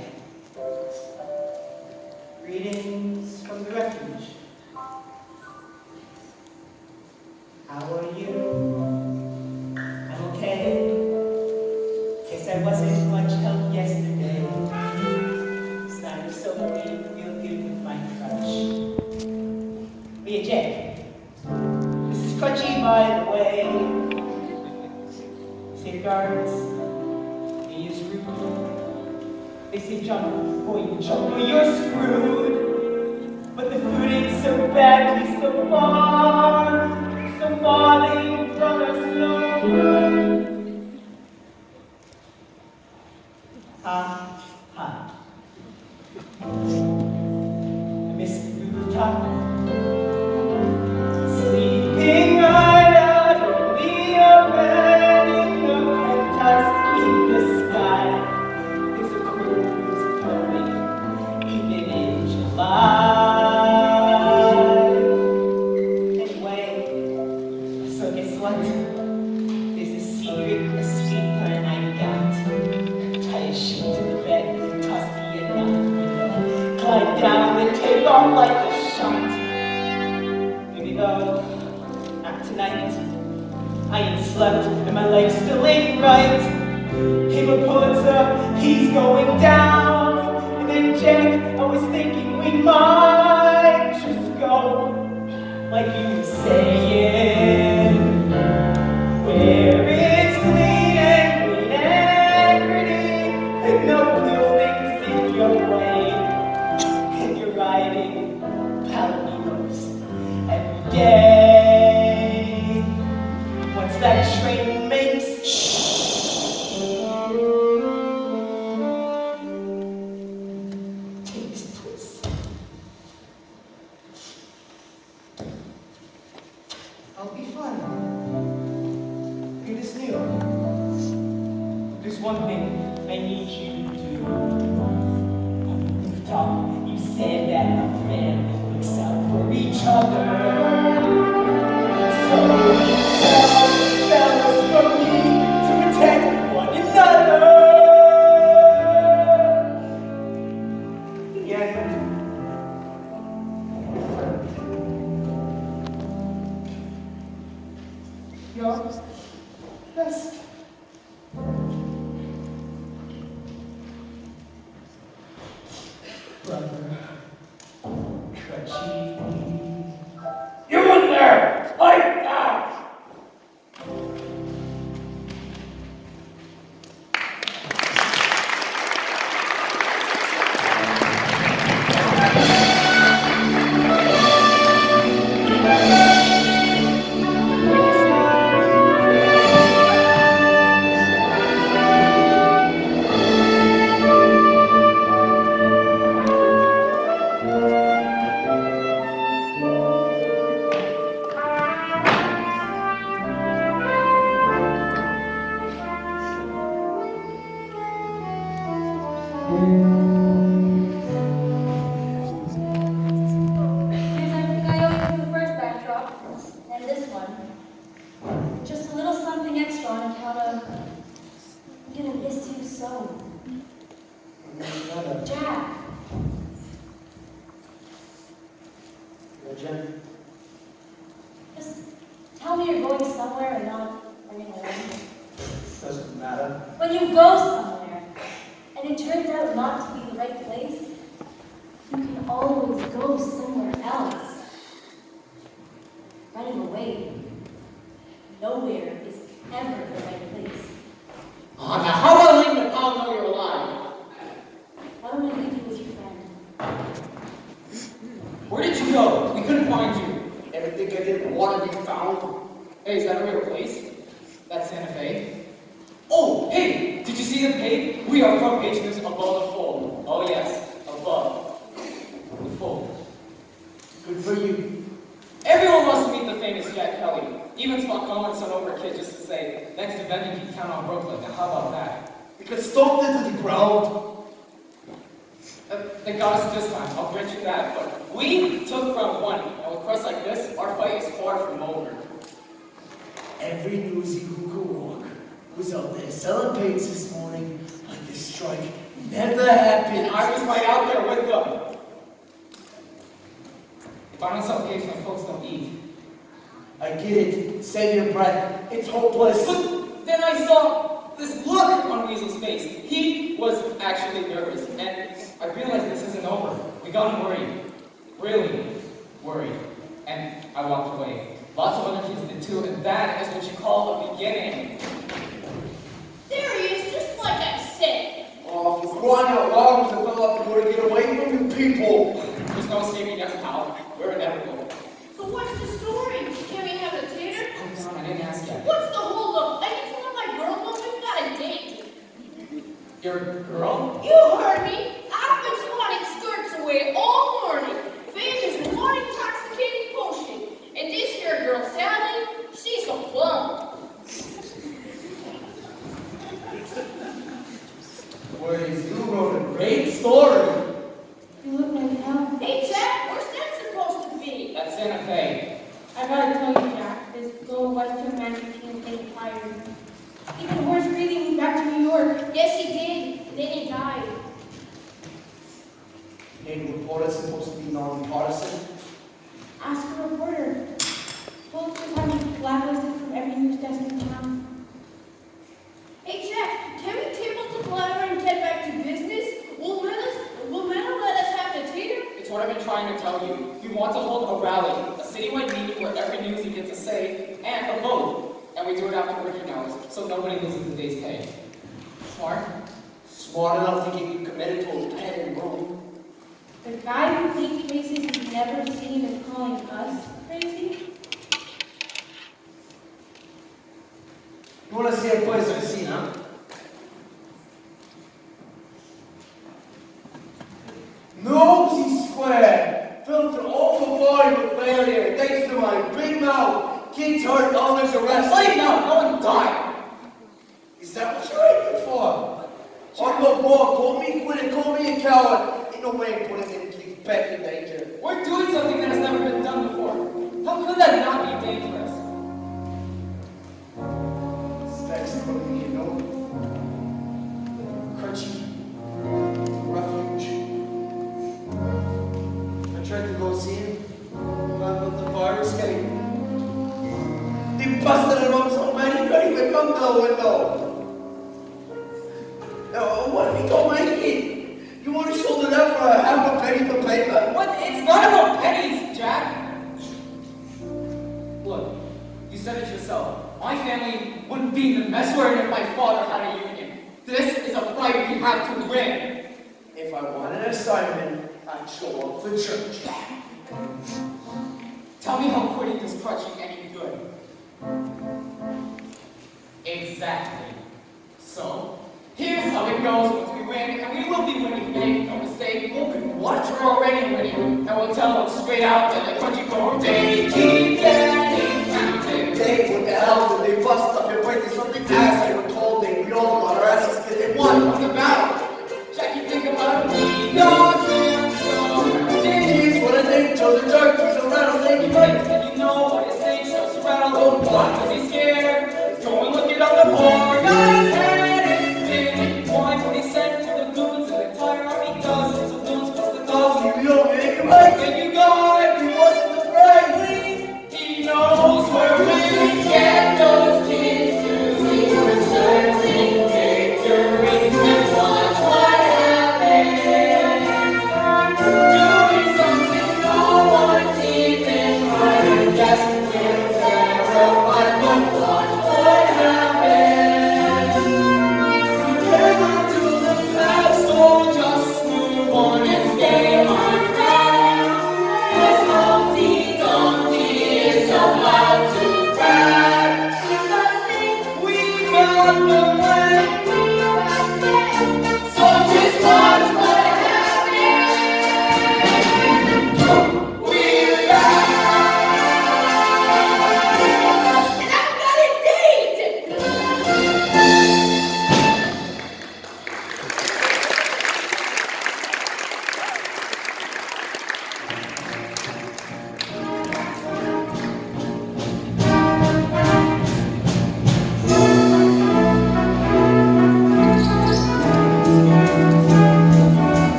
greetings from the refuge. How are you? I'm okay. Guess I wasn't much help yesterday. Snyder so made me feel good with my crutch. Dear Jack, this is crutchy by the way. Safeguards. He is rude. They say jump, boy, you jump, or you're screwed. But the food ain't so bad, he's so far that you promise no good. Ha, ha. I miss the rooftop. Sleeping right out on the opening of penthouse in the sky. There's a cool breeze blowing, even in July. Anyway, so guess what? There's a secret escape plan I got. Tie a sheet to the bed, toss the end out the window, climb down and take off like a shot. Maybe though, not tonight. I ain't slept and my legs still ain't right. Hey, but Pulitzer, he's going down. And then Jack, I was thinking we might just go like you were saying, where it's clean and pretty, and no buildings in your way, and you're riding Palominos every day. Once that train makes takes twist. I'll be fine. It is new. There's one thing I need you to do. On the rooftop, you said that a family looks out for each other. So you tell fellas from me to protect one another. Yeah. Your best. Brother, crutchy. You in there! Light down! Here's everything I owe you from the first backdrop, and this one. Just a little something extra on account of I'm gonna miss you so. Jack. Jen, Just tell me you're going somewhere and not running away. doesn't matter. When you go somewhere, and it turns out not to be the right place, you can always go somewhere else. Running away, nowhere is ever the right place. Oh, now how about letting the pal know you're alive? Why don't I leave you with your friend? Where did you go? We couldn't find you. Ever think I didn't want to be found? Hey, is that a real place? That's Santa Fe. Oh, hey, did you see the page? We are front page news above the fold. Oh yes, above the fold. Good for you. Everyone wants to meet the famous Jack Kelly. Even Spock Cohen sent over a kid just to say, next event you can count on Brooklyn. Now how about that? We could stomp it to the ground. They got us this time, I'll grant you that. But we took round one, and with crust like this, our fight is far from over. Every newsie who could walk was out there selling paints this morning, like this strike Never happened. I was right out there with them. If I don't sell cakes, my folks don't eat. I get it. Save your breath. It's hopeless. But then I saw this look on Weasel's face. He was actually nervous, and I realized this isn't over. We got worried. Really worried. And I walked away. Lots of other kids did too, and that is what you call a beginning. There he is, just like I said. Oh, for crying out loud, was a fellow up to go to get away from you people. There's no escaping us, pal. We're inevitable. So what's the story? Can we have a tater? Oh, Tom, I didn't ask yet. What's the holdup? I need to let my girl know we've got a date. Your girl? You heard me. I've been swatting skirts away all morning. Famous one intoxicating potion. And this here girl, Sally, she's a plum. Boys, you wrote a great story. You look like hell. Hey, Jack, where's that supposed to be? That's Santa Fe. I gotta tell you, Jack, this little Western magic team thing fired me. Even worse, breathing me back to New York. Yes, he did. And then he died. Hey, reporter's supposed to be non-partisan. Ask a reporter. Folks just have me blacklisted from every news desk in town. Hey, Jack, can we table the palaver and get back to business? Will Mena let us have the tater? It's what I've been trying to tell you. We want to hold a rally, a citywide meeting where every newsie gets a say and a vote. And we do it after working hours, so nobody loses the day's pay. Smart? Smart enough to get you committed to a pen and room. The guy who paints faces you've never seen is calling us crazy? You want to see a place I've seen, huh? Nosy Square, filled to overflowing with failure, thanks to my big mouth. Kids hurt, others arrested. Wait, no, no one died. Is that what you're aiming for? On the board, call me quitter, call me a coward. Ain't no way I'm putting in kids back in danger. We're doing something that has never been done before. How could that not be dangerous? Stacks for me, you know. Crunchy. Refuge. I tried to go see him. But the fire escape. They busted him up so many, he couldn't even come to the window. What if he don't make it? You want to shoulder that for a half a penny for paper? What? It's not about pennies, Jack. Look, you said it yourself. My family wouldn't be in the mess we're in if my father had a union. This is a fight we have to win. If I want an assignment, I'd show up for church. Tell me how quitting this crutching any good. Exactly. So, here's how it goes once we win, and we will be winning, make no mistake. Open what? We're already winning, and we'll tell them straight out that the country go, they keep getting counted. Dave, what the hell did they bust up and break something ass? They were told we all got our asses because they won. What's the battle? Jackie, think about it. We got them so Jeez, what a thing, chose a turkey, so rattlesnake, right? and you know why his snake starts to rattle. Oh, why? Because he's scared. Go and look it up the poor guy's head is big. Why? What he sent for the goons and the entire army dozens of goons plus the dozen. You don't make it right. Then you got it. He wasn't afraid.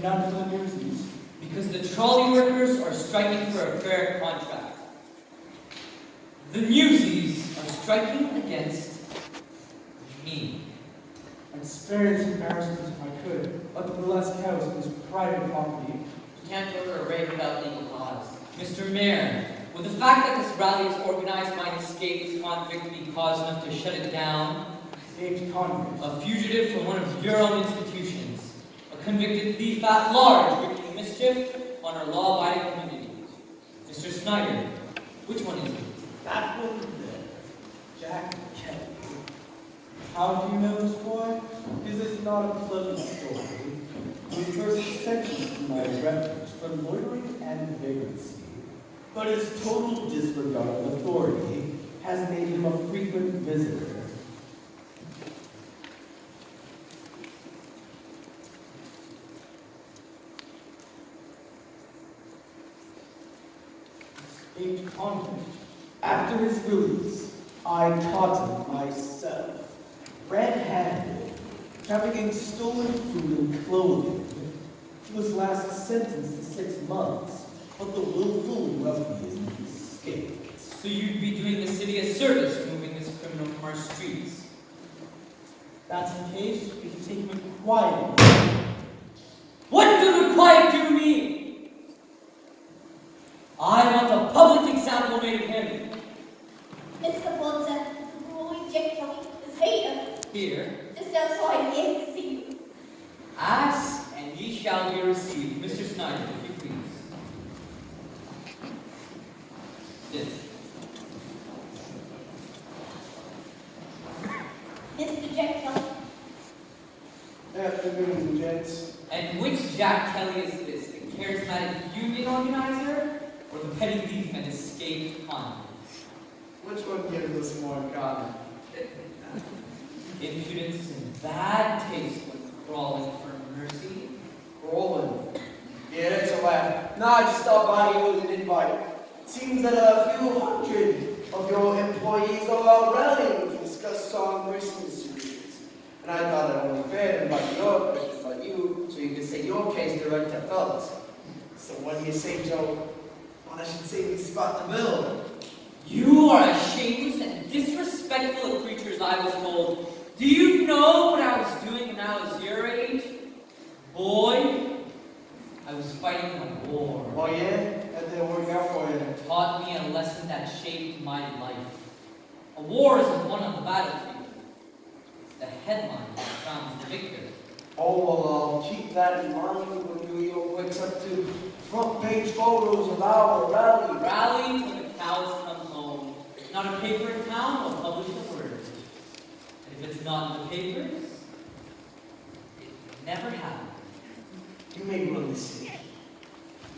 and none for the Newsies. Because the trolley workers are striking for a fair contract. The Newsies are striking against me. I'd spare this embarrassment if I could. Let the burlesque house is private property. You can't go to a rave without legal cause. Mr. Mayor, would the fact that this rally is organized by an escaped convict be cause enough to shut it down? Escaped convict. A fugitive from one of your own institutions. A convicted thief at large, wreaking mischief on our law-abiding community. Mr. Snyder, which one is it? That one there. Jack Kelly. How do you know this boy? This is not a pleasant story. The first section of my refuge for loitering and vagrancy, but his total disregard of authority has made him a frequent visitor. Escaped convict. After his release, I taught him myself, red-handed, trafficking stolen food and clothing. He was last sentenced to 6 months, but the willful ruffian escaped. So you'd be doing the city a service moving this criminal from our streets. That's the case. You can take him quietly. What good would quiet do me? I want a public example made of him. Mr. Bunsen, the boy Jack Kelly is here. Here, Just outside, yes, to see you. ask and ye shall be received. Mr. Snyder, if you please. Yes. Mr. Jack Kelly. Afternoon, gents. And which Jack Kelly is this? The charismatic union organizer or the petty thief and escaped convict? Which one gives us more in common? Impudence and bad taste when crawling for mercy. Rolling. Yeah, that's a laugh. Nah, I just stopped by you with an invite. It seems that a few hundred of your employees are out rallying to discuss song Christmas series. And I thought it only fair to invite your Christmas like you, so you could say your case direct to fellas. So what do you say, Joe? Well, I should say we spot the bill. You are as shameless and disrespectful of creatures, I was told. Do you know what I was doing when I was your age? Boy, I was fighting a war. Oh yeah? That didn't work out for you. It taught me a lesson that shaped my life. A war isn't won on the battlefield. It's the headline that crowns the victor. Oh, well, I'll keep that in mind when New York wakes up to front page photos of our rally. Rally till the cows come home. Not a paper in town will publish a word. And if it's not in the papers, it never happened. You may run the city,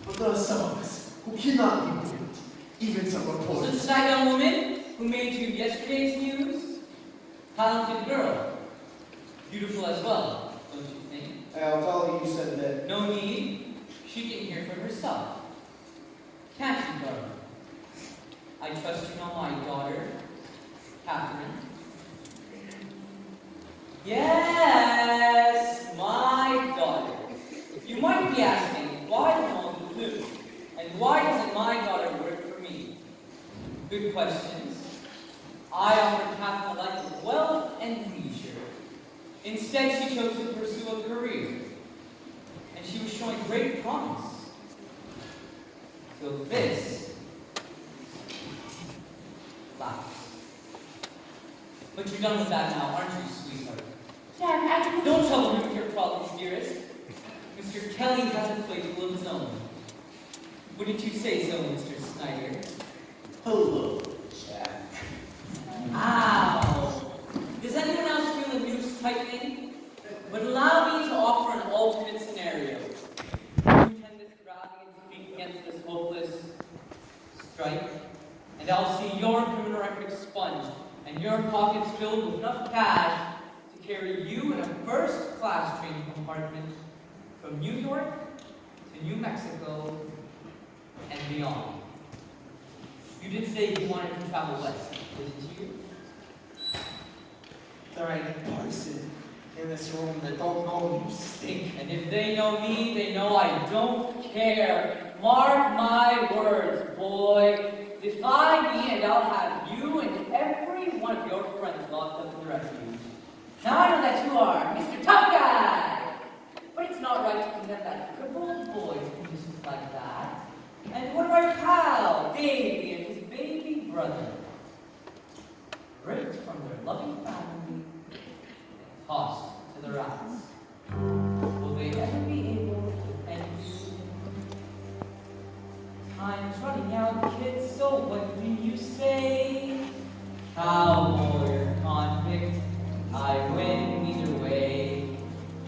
but there are some of us who cannot be moved, even some Was reporters. it that young woman who made you yesterday's news? Talented girl. Beautiful as well, don't you think? I'll tell you, you said that. No need. She can hear for herself. Can't you, darling? I trust you know my daughter, Catherine. Yes, my daughter. You might be asking, why don't you do? And why doesn't my daughter work for me? Good questions. I offered Catherine a life of wealth and leisure. Instead, she chose to pursue a career. And she was showing great promise. So this laughs. But you're done with that now, aren't you, sweetheart? Jack, Don't trouble me with your problems, dearest. Mr. Kelly has a plate full of his own. Wouldn't you say so, Mr. Snyder? Hello, Jack. Ow! Does anyone else feel the noose tightening? But allow me to offer an alternate scenario. You attend this rally and speak against this hopeless strike, and I'll see your criminal record expunged and your pockets filled with enough cash to carry you in a first-class train compartment from New York to New Mexico and beyond. You did say you wanted to travel west, didn't you? There ain't a person in this room that don't know you stink. And if they know me, they know I don't care. Mark my words, boy. Defy me and I'll have you and every one of your friends locked up in the refuge. Now I know that you are Mr. Tough Guy! But it's not right to condemn that crippled boy to conditions like that. And what of our pal, Davy, and his baby brother? Ripped from their loving family and tossed to the rats. Will they ever be able to defend you? Time's running out, kids, so what do you say? Cowboy or convict, I win either way.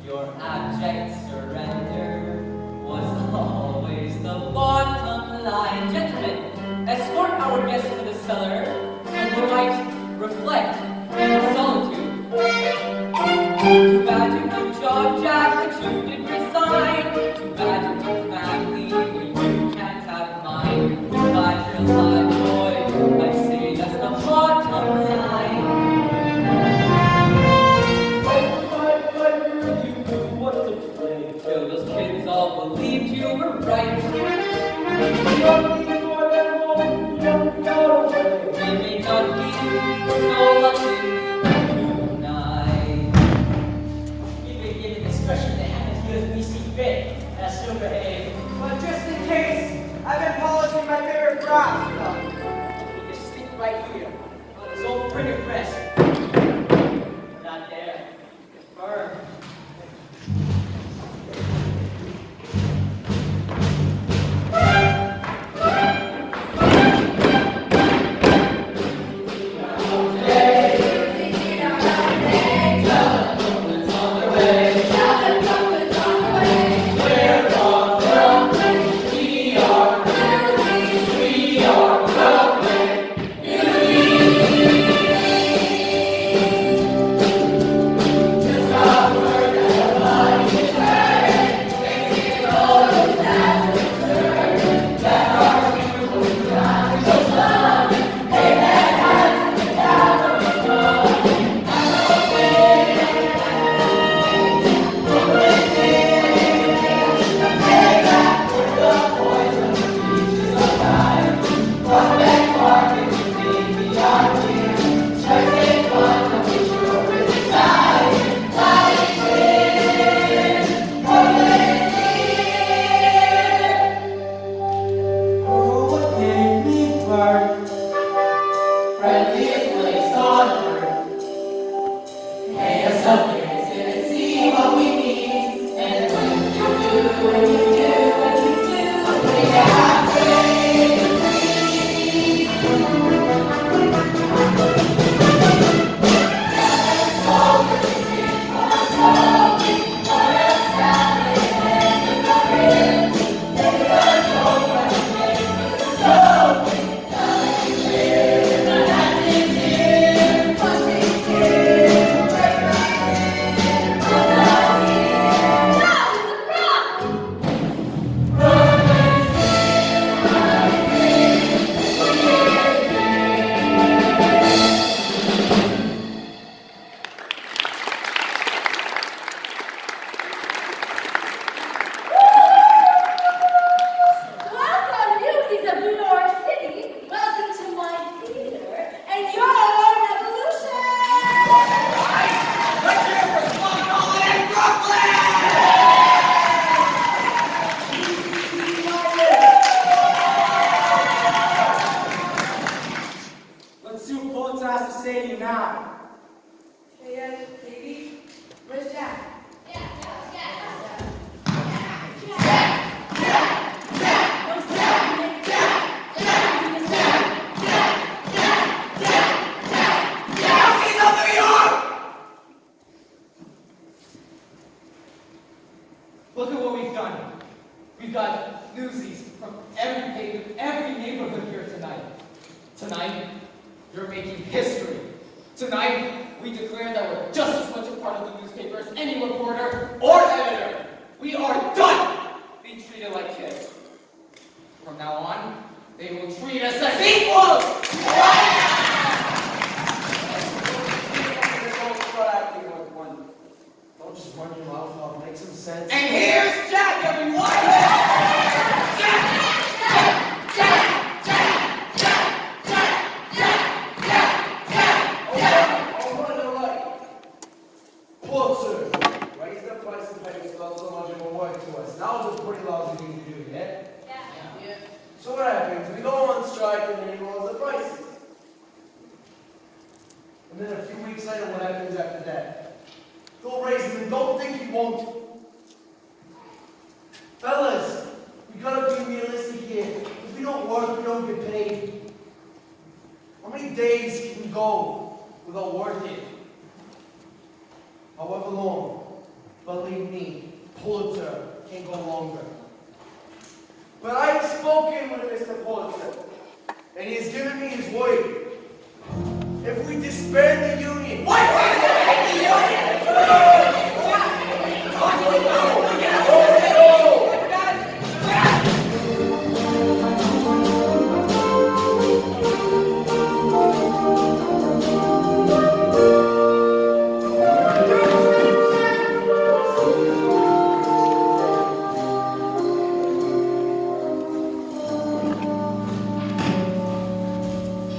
Your abject surrender was always the bottom line. Gentlemen, escort our guests to the cellar, and we might reflect in solitude. Too bad you no job, Jack, but you did resign. Too bad you no family, where you can't have mine. Glad you're alive, boy. I'd say that's the bottom line. You knew what to play. Till those kids all believed you were right. They may not be so lucky tonight. We've been given discretion to handle you as we see fit, and still behave. But just in case, I've been polishing my favorite craft. You just stick right here on his old printer press. Not there. Firm. Welcome, Newsies of New York City. Welcome to my theater and your revolution. Let's hear it for Long Island and Brooklyn! Let's see what Bullets has to say to you now. Hey, baby, where's Jack? Look at what we've done. We've got Newsies from every neighborhood here tonight. Tonight, you're making history. Tonight, we declare that we're just as much a part of the newspaper as any reporter or editor. We are done being treated like kids. From now on, they will treat us as equals! cents. And here's Jack, everyone! All right. Pulitzer, raise the price of paper spelled so much of a work to us. That was a pretty lousy thing to do, yeah? Yeah. So what happens? We go on strike and then he lowers the prices. And then a few weeks later, what happens after that? They'll raise them and don't think he won't. Fellas, we gotta be realistic here. If we don't work, we don't get paid. How many days can we go without working? However long. Believe me, Pulitzer can't go longer. But I have spoken with Mr. Pulitzer, and he has given me his word. If we disband the union, what? The union?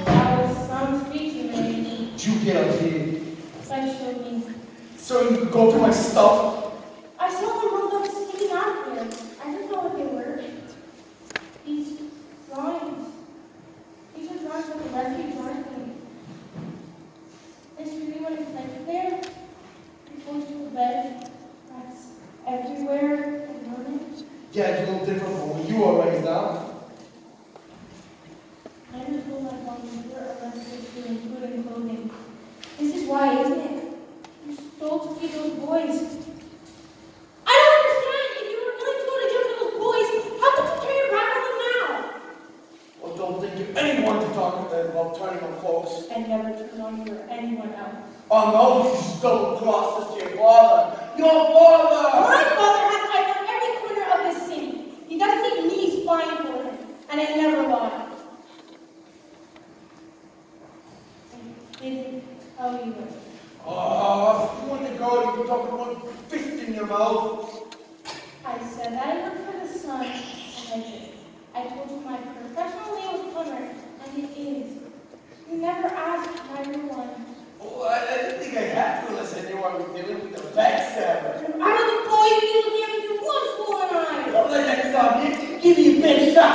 That was some speech you made. You get out here. Like showed me. So you could go through my stuff? I saw the robots sticking out here. I didn't know what they were. These drawings. These are drawings of the refuge, aren't they? This really what it's like there. You're close to a bed. That's everywhere and running. Yeah, it's a little different from where you are raised now. I never feel like one year arrested for food and clothing. This is why, isn't it? You stole to feed those boys. I don't understand. If you were willing to go to jail for those boys, how could you turn your back on them now? Well, don't think you're anyone to talk about turning on folks. And never turn on you or anyone else. Oh no, you just double-crossed us to your father. Your father! My father has eyes on every corner of this city. He doesn't need me spying for him. And I never lied. I didn't tell you it. Oh, if you want to go, you can talk about one fist in your mouth. I said that I work for the sun, and I did. I told you my professional name was plumber, and it is. You never asked my real one. Oh, I didn't think I had to unless I knew I was dealing with a backstabber. I was a boy you look at me through one swollen eye. Don't let that stop you. Give me a big shot.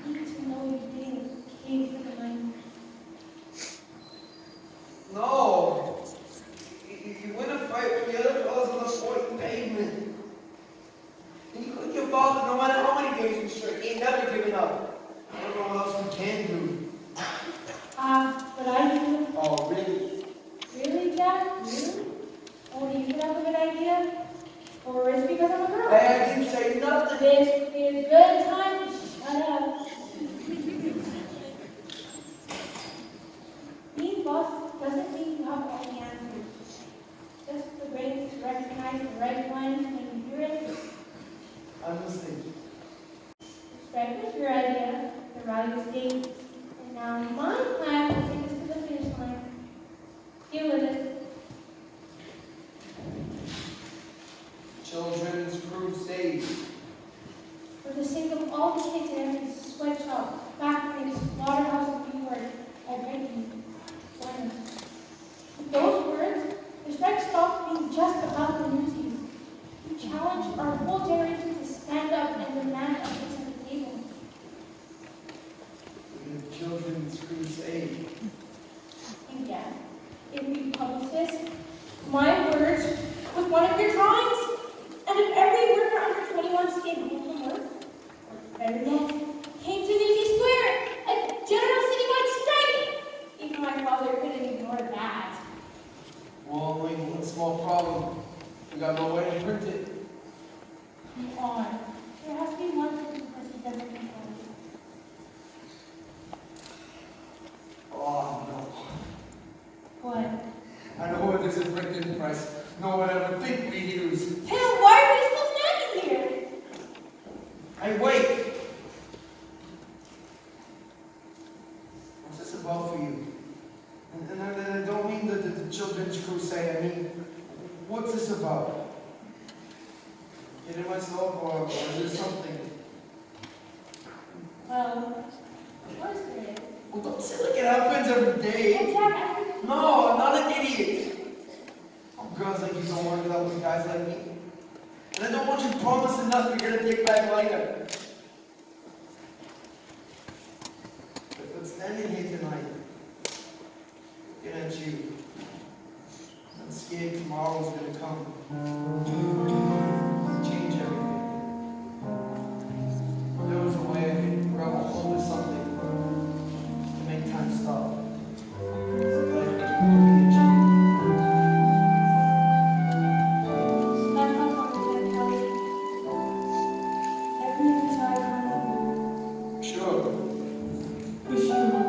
I need to know you didn't cave for the night. No. You win a fight with the other fellas on the 4th pavement. And you look your father, no matter how many days we straight, he ain't never giving up. I don't know what else we can do. But I do. Oh, really? Really, Jack? Really? Oh, do you think that's a good idea? Or is it because I'm a girl? Hey, I didn't say nothing. This would be a good time to shut up. Being boss doesn't mean you have all the answers. Just the brain to recognize the right one when you hear it. I'm listening. Strike was your idea, the rally was Dave, and now my plan is to take us to the finish line. Deal with it. Children's crusade. For the sake of all the kids in every sweatshop, factory, slaughterhouse in New York, I beg you, join us. With those words, the strike stopped being just about the Newsies. You challenge our whole generation to stand up and demand a place at the table. The children's crusade. You get. If we publish this, my words with one of your drawings, and if every worker under 21 stayed home from work, or everyone came to Newsies Square, a general citywide strike, even my father couldn't ignore that. Well, only one small problem. We got no way to print it. Come on. There has to be one person who doesn't control it. Oh, no. What? I know what this is printing press. No one ever think we use. Till where What's this about for you? And I don't mean the children's crusade. I mean, what's this about? Getting myself, or is there something? Well, of course there is. Well, don't say like it happens every day. Hey, Jack, No, I'm not an idiot. Oh, girls like you don't want to go out with guys like me. And I don't want you promising nothing you're gonna take back later. But standing here tonight, looking at you, I'm scared tomorrow's gonna come. Change everything. There was a way I could grab a hold of something to make time stop. Sure. Wish you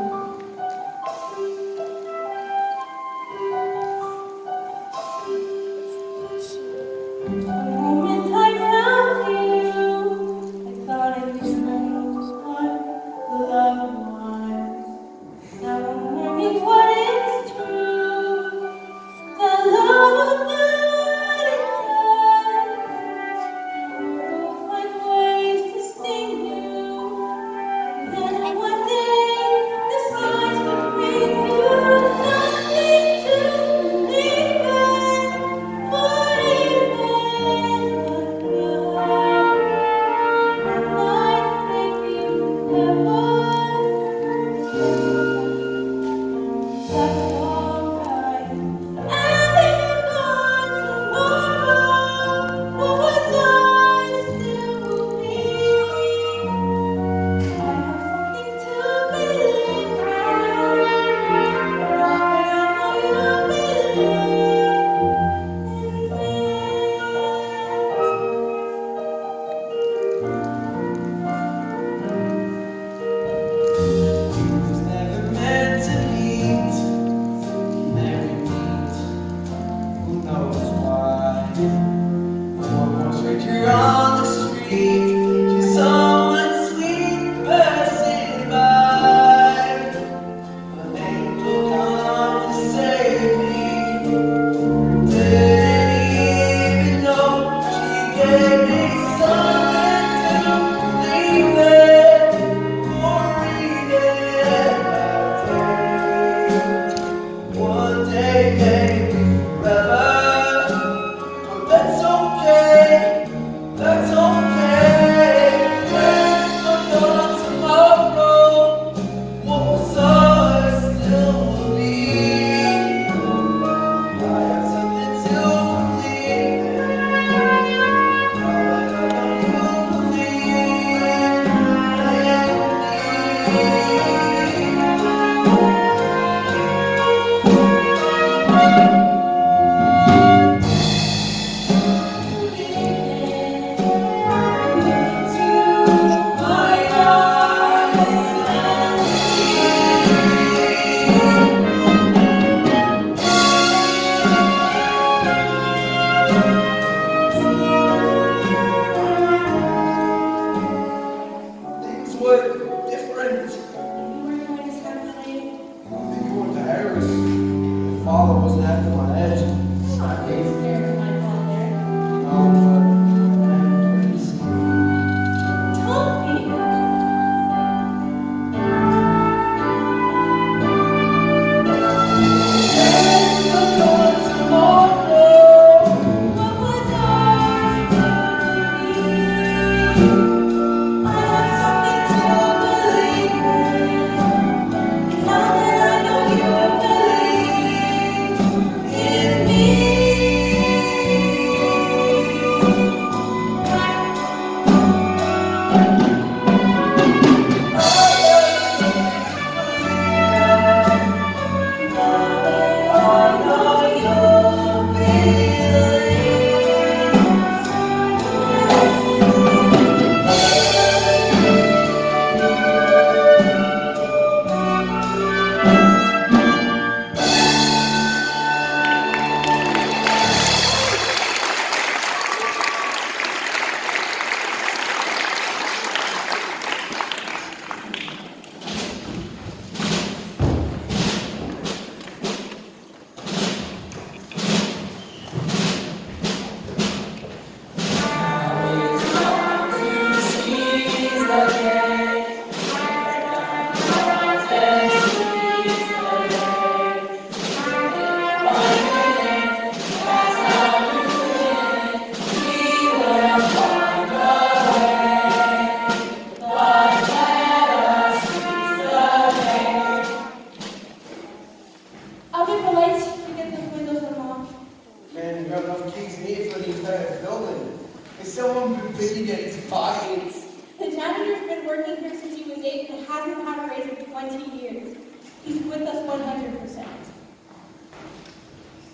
20 years. He's with us 100%.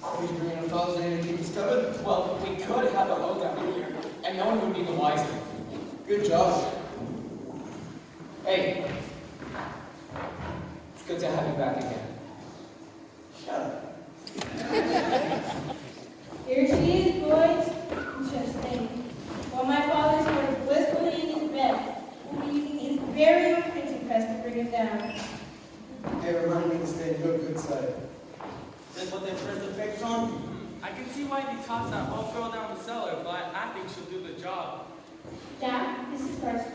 Are we bringing a fellow's name to keep us covered? Well, we could have a lowdown in here, and no one would be the wiser. Good job. Hey. It's good to have you back again. Shut up. Here she is, boys. Just think. While my father started blissfully in his bed, we'll be using his very own printing press to bring him down. Hey, remind me to stay on your good side. That's what they print the pictures on? I can see why they tossed that old girl down the cellar, but I think she'll do the job. Dad, this is Darcy.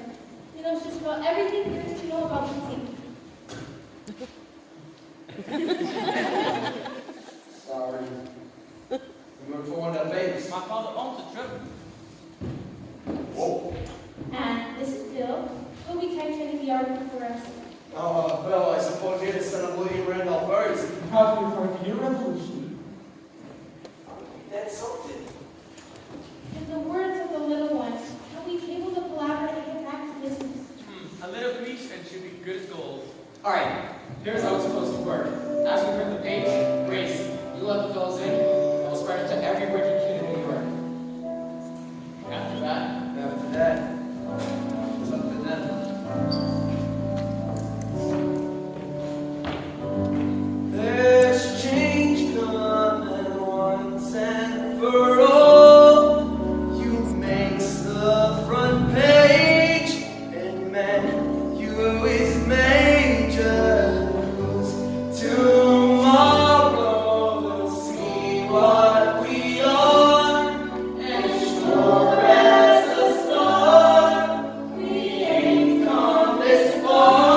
He knows just about everything there is to know about printing. Sorry. We went for one of babes. My father owns a trip. Whoa. And this is Bill. He'll be typesetting the article for us. Oh, Bill, I suppose you're the son of William Randolph Burns. How do you find your revolution? That's something. In the words of the little one, he'll be able to collaborate and get back to business. A little grease and she'll be good as gold. Alright, here's how it's supposed to work. As we print the page, Grace, you let the fellows in, and we'll spread it to every working kid in New York. After that, it's up to them. There's change coming once and for all. You makes the front page, and man, you is major news. Tomorrow we'll see what we are, and sure as a star, we ain't come this far.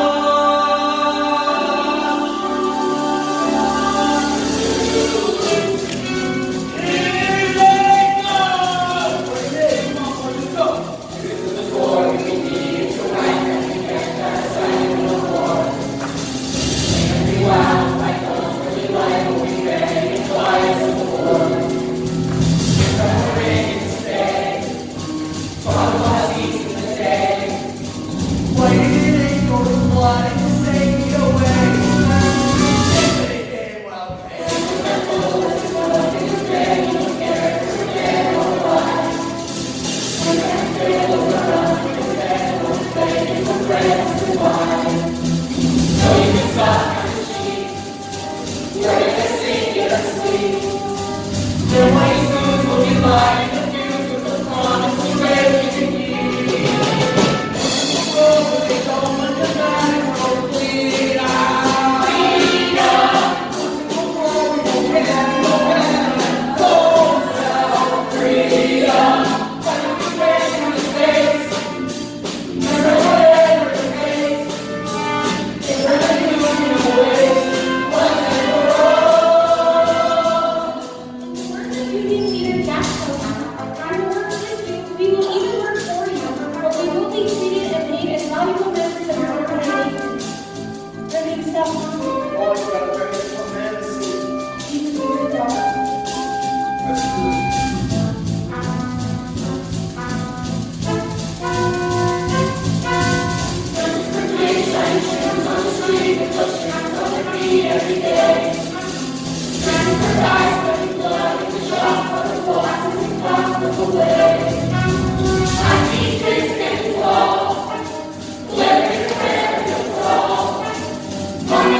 Mommy,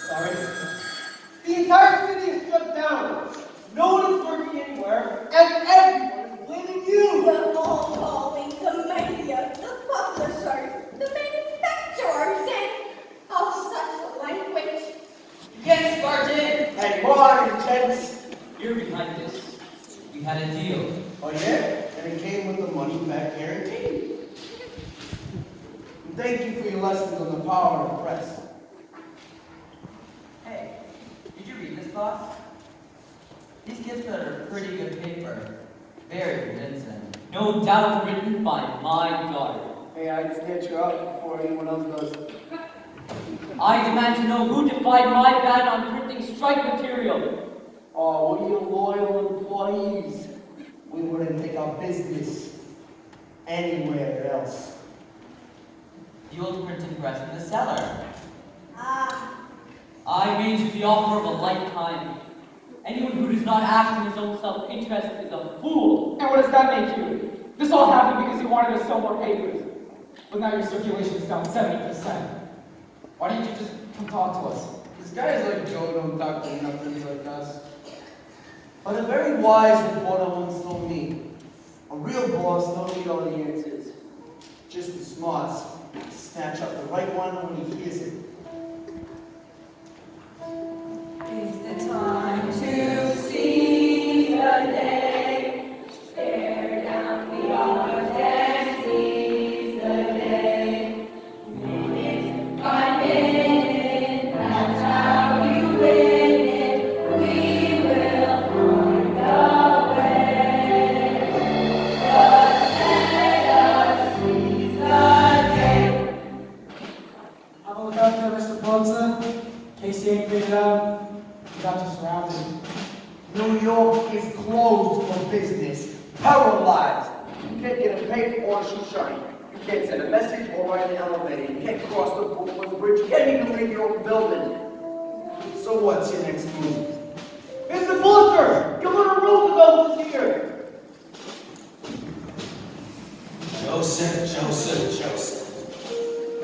Sorry. The entire city is shut down. No one is working anywhere, and everyone is blaming you. The all-calling, the media, the publishers, the manufacturers, and oh, such a language. Get started! Hey, morning, gents. You're behind this. We had a deal. Oh yeah? And it came with the money back guarantee. And thank you for your lessons on the power of the press. Hey, did you read this, boss? These kids put a pretty good paper. Very convincing. No doubt written by my daughter. Hey, I'd sketch you out before anyone else does. I demand to know who defied my ban on printing strike material. Oh, we're your loyal employees. We wouldn't take our business anywhere else. The old printing press in the cellar. I made you the offer of a lifetime. Anyone who does not act in his own self-interest is a fool. And what does that make you? This all happened because you wanted to sell more papers. But now your circulation is down 70%. Why didn't you just come talk to us? These guys like Joe don't talk to nothing like us. But a very wise reporter once told me, a real boss don't need all the answers, just the smarts. Snatch up the right one when he hears it. Is the time to see the day? Stare down the odds and seize the day. Minute by minute, that's how you win it. We will find a way. But let us seize the day. Have a look out there, Mr. Bunsen. In case you ain't figured out, you got you surrounded. New York is closed for business, paralyzed. You can't get a paper or a shoe shine. You can't send a message or ride an elevator. You can't cross the Brooklyn Bridge. You can't even leave your own building. So what's your next move? Mr. Booker! Governor Roosevelt is here! Joseph.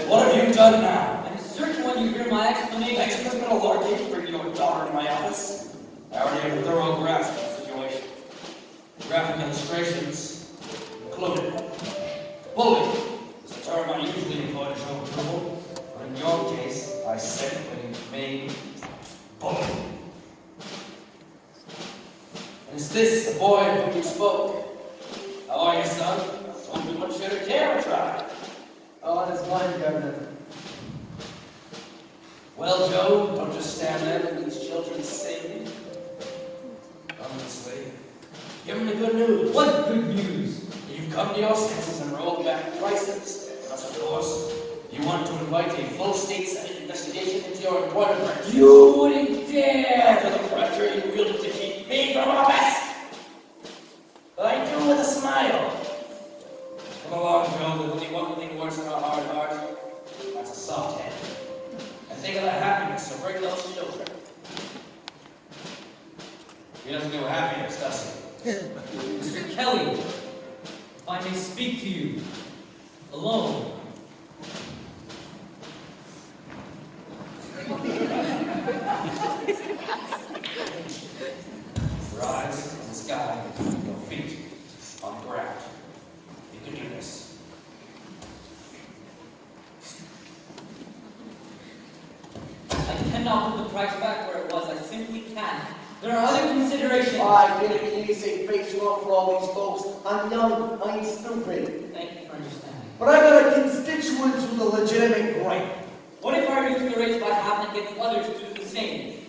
What have you done now? I'm certain when you hear my explanation. Next has been a larky to bring your daughter in my office. I already have a thorough grasp of the situation. Graphic illustrations included. Bully is a term I usually employ to show approval, but in your case, I simply mean bully. And is this the boy of whom you spoke? How are you, son? Told me what should a camera try. Oh, that's fine, Governor. Well, Joe, don't just stand there and these children sing. Honestly, give them the good news. What good news? You've come to your senses and rolled back prices. Thus, of course, you want to invite a full state Senate investigation into your employment records. You wouldn't dare! After the pressure you wielded to keep me from office. But I do with a smile. Come along, Joe. There's only one thing worse than a hard heart. That's a soft head. And think of the happiness of bring those children. He doesn't do happiness, does he? Mr. Kelly, if I may speak to you, alone. Your eyes in the sky, your feet on the ground. You can do this. I cannot put the price back where it was. I simply can't. There are other considerations. I get it, you need to say face you up for all these folks. I'm young, I ain't stupid. Thank you for understanding. But I got a constituent with a legitimate gripe. What if I reduce the rates by half and get the others to do the same?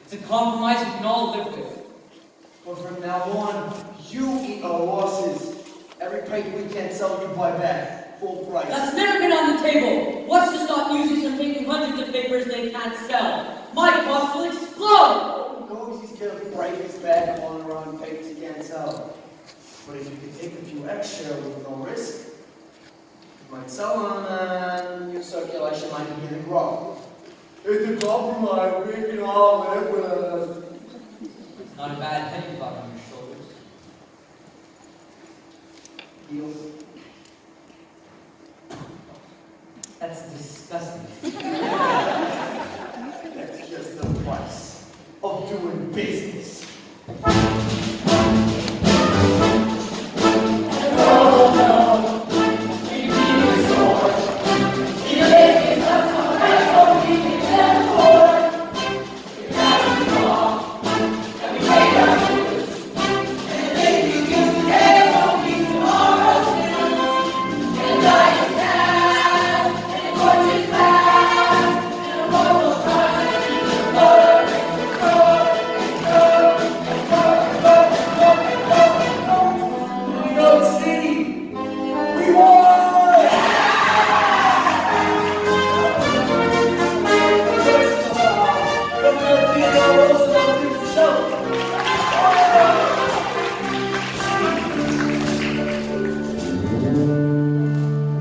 It's a compromise we can all live with. But from now on, you eat our losses. Every paper we can't sell, you buy back. Full price. That's never been on the table. What's to stop Newsies from taking hundreds of papers they can't sell? My costs will explode! Newsies can break his back on around papers he can't sell. But if you can take a few extra with no risk, you might sell them and your circulation might begin to grow. It's a compromise, we can all live with. It's not a bad penny clock on your shoulders. Heels. That's disgusting. That's just the price of doing business.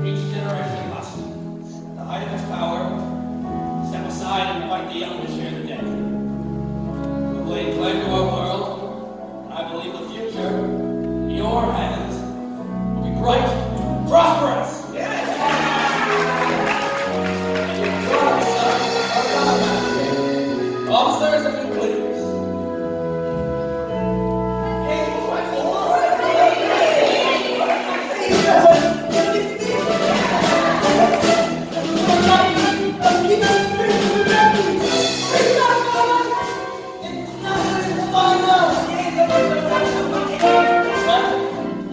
Each generation must, at the height of its power, step aside and fight the young to share the day. We've laid claim to our world, and I believe the future, in your hands, will be bright, prosperous. Yes! And your jobs, are done. Officers, if you please.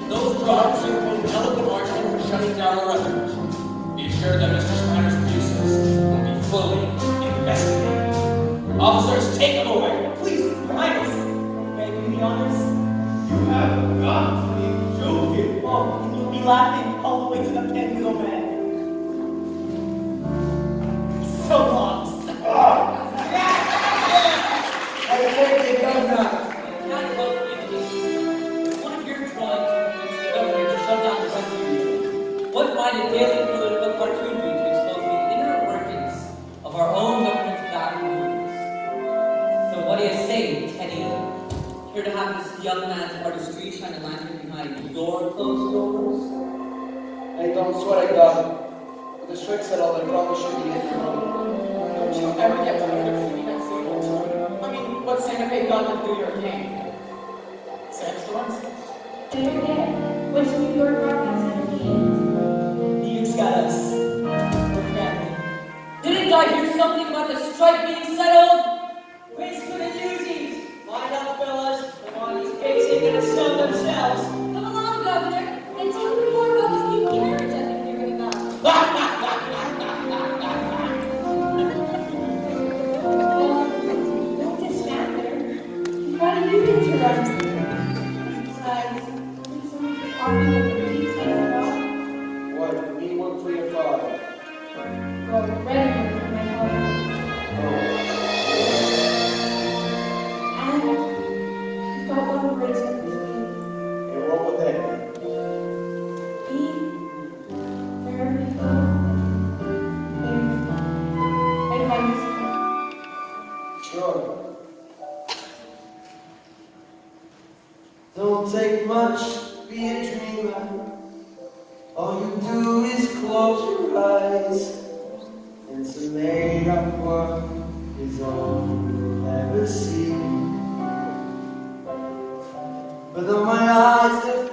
Those drugs are an elegant argument for shutting down the refuge. Be assured that Mr. Snyder's abuses will be fully investigated. Officers, take them away. Please, Your Highness, may I do the honors? You have got to be joking. Oh, he will be laughing all the way to the pen, little man. So long. I think they come now. Not about fugitives. One of your drawings convinced the government to shut down the refuge. What might a daily political cartoon be to expose the inner workings of our own government's bad moves? So what do you say, Teddy? Here to have this young man's artistry shine a lantern behind your closed doors? I don't swear to God, but the strict said all they probably should be hit the road. Don't you ever get tired of singing that same old tune? I mean, what Santa Fe got to do your game? Sandstorms? Better yet, what's New York broadcast at the end? You've got us. We're family. Didn't I hear something about the strike being settled? Race for the Newsies. Line up, fellas. Come on, these pigs ain't gonna snow themselves. Come along, Governor, and tell me more about this new carriage I've been hearing about. Don't dismount there. You've got a union to run. Besides, please only be talking with the police takes it off. What? Me work for your father. Well, Red work for my father. And he's got one brace up his sleeve. And what would that Be very good. Advice. be? Sure. Don't take much, be a dreamer. All you do is close your eyes. And some made up work is all you'll ever see. But though my eyes have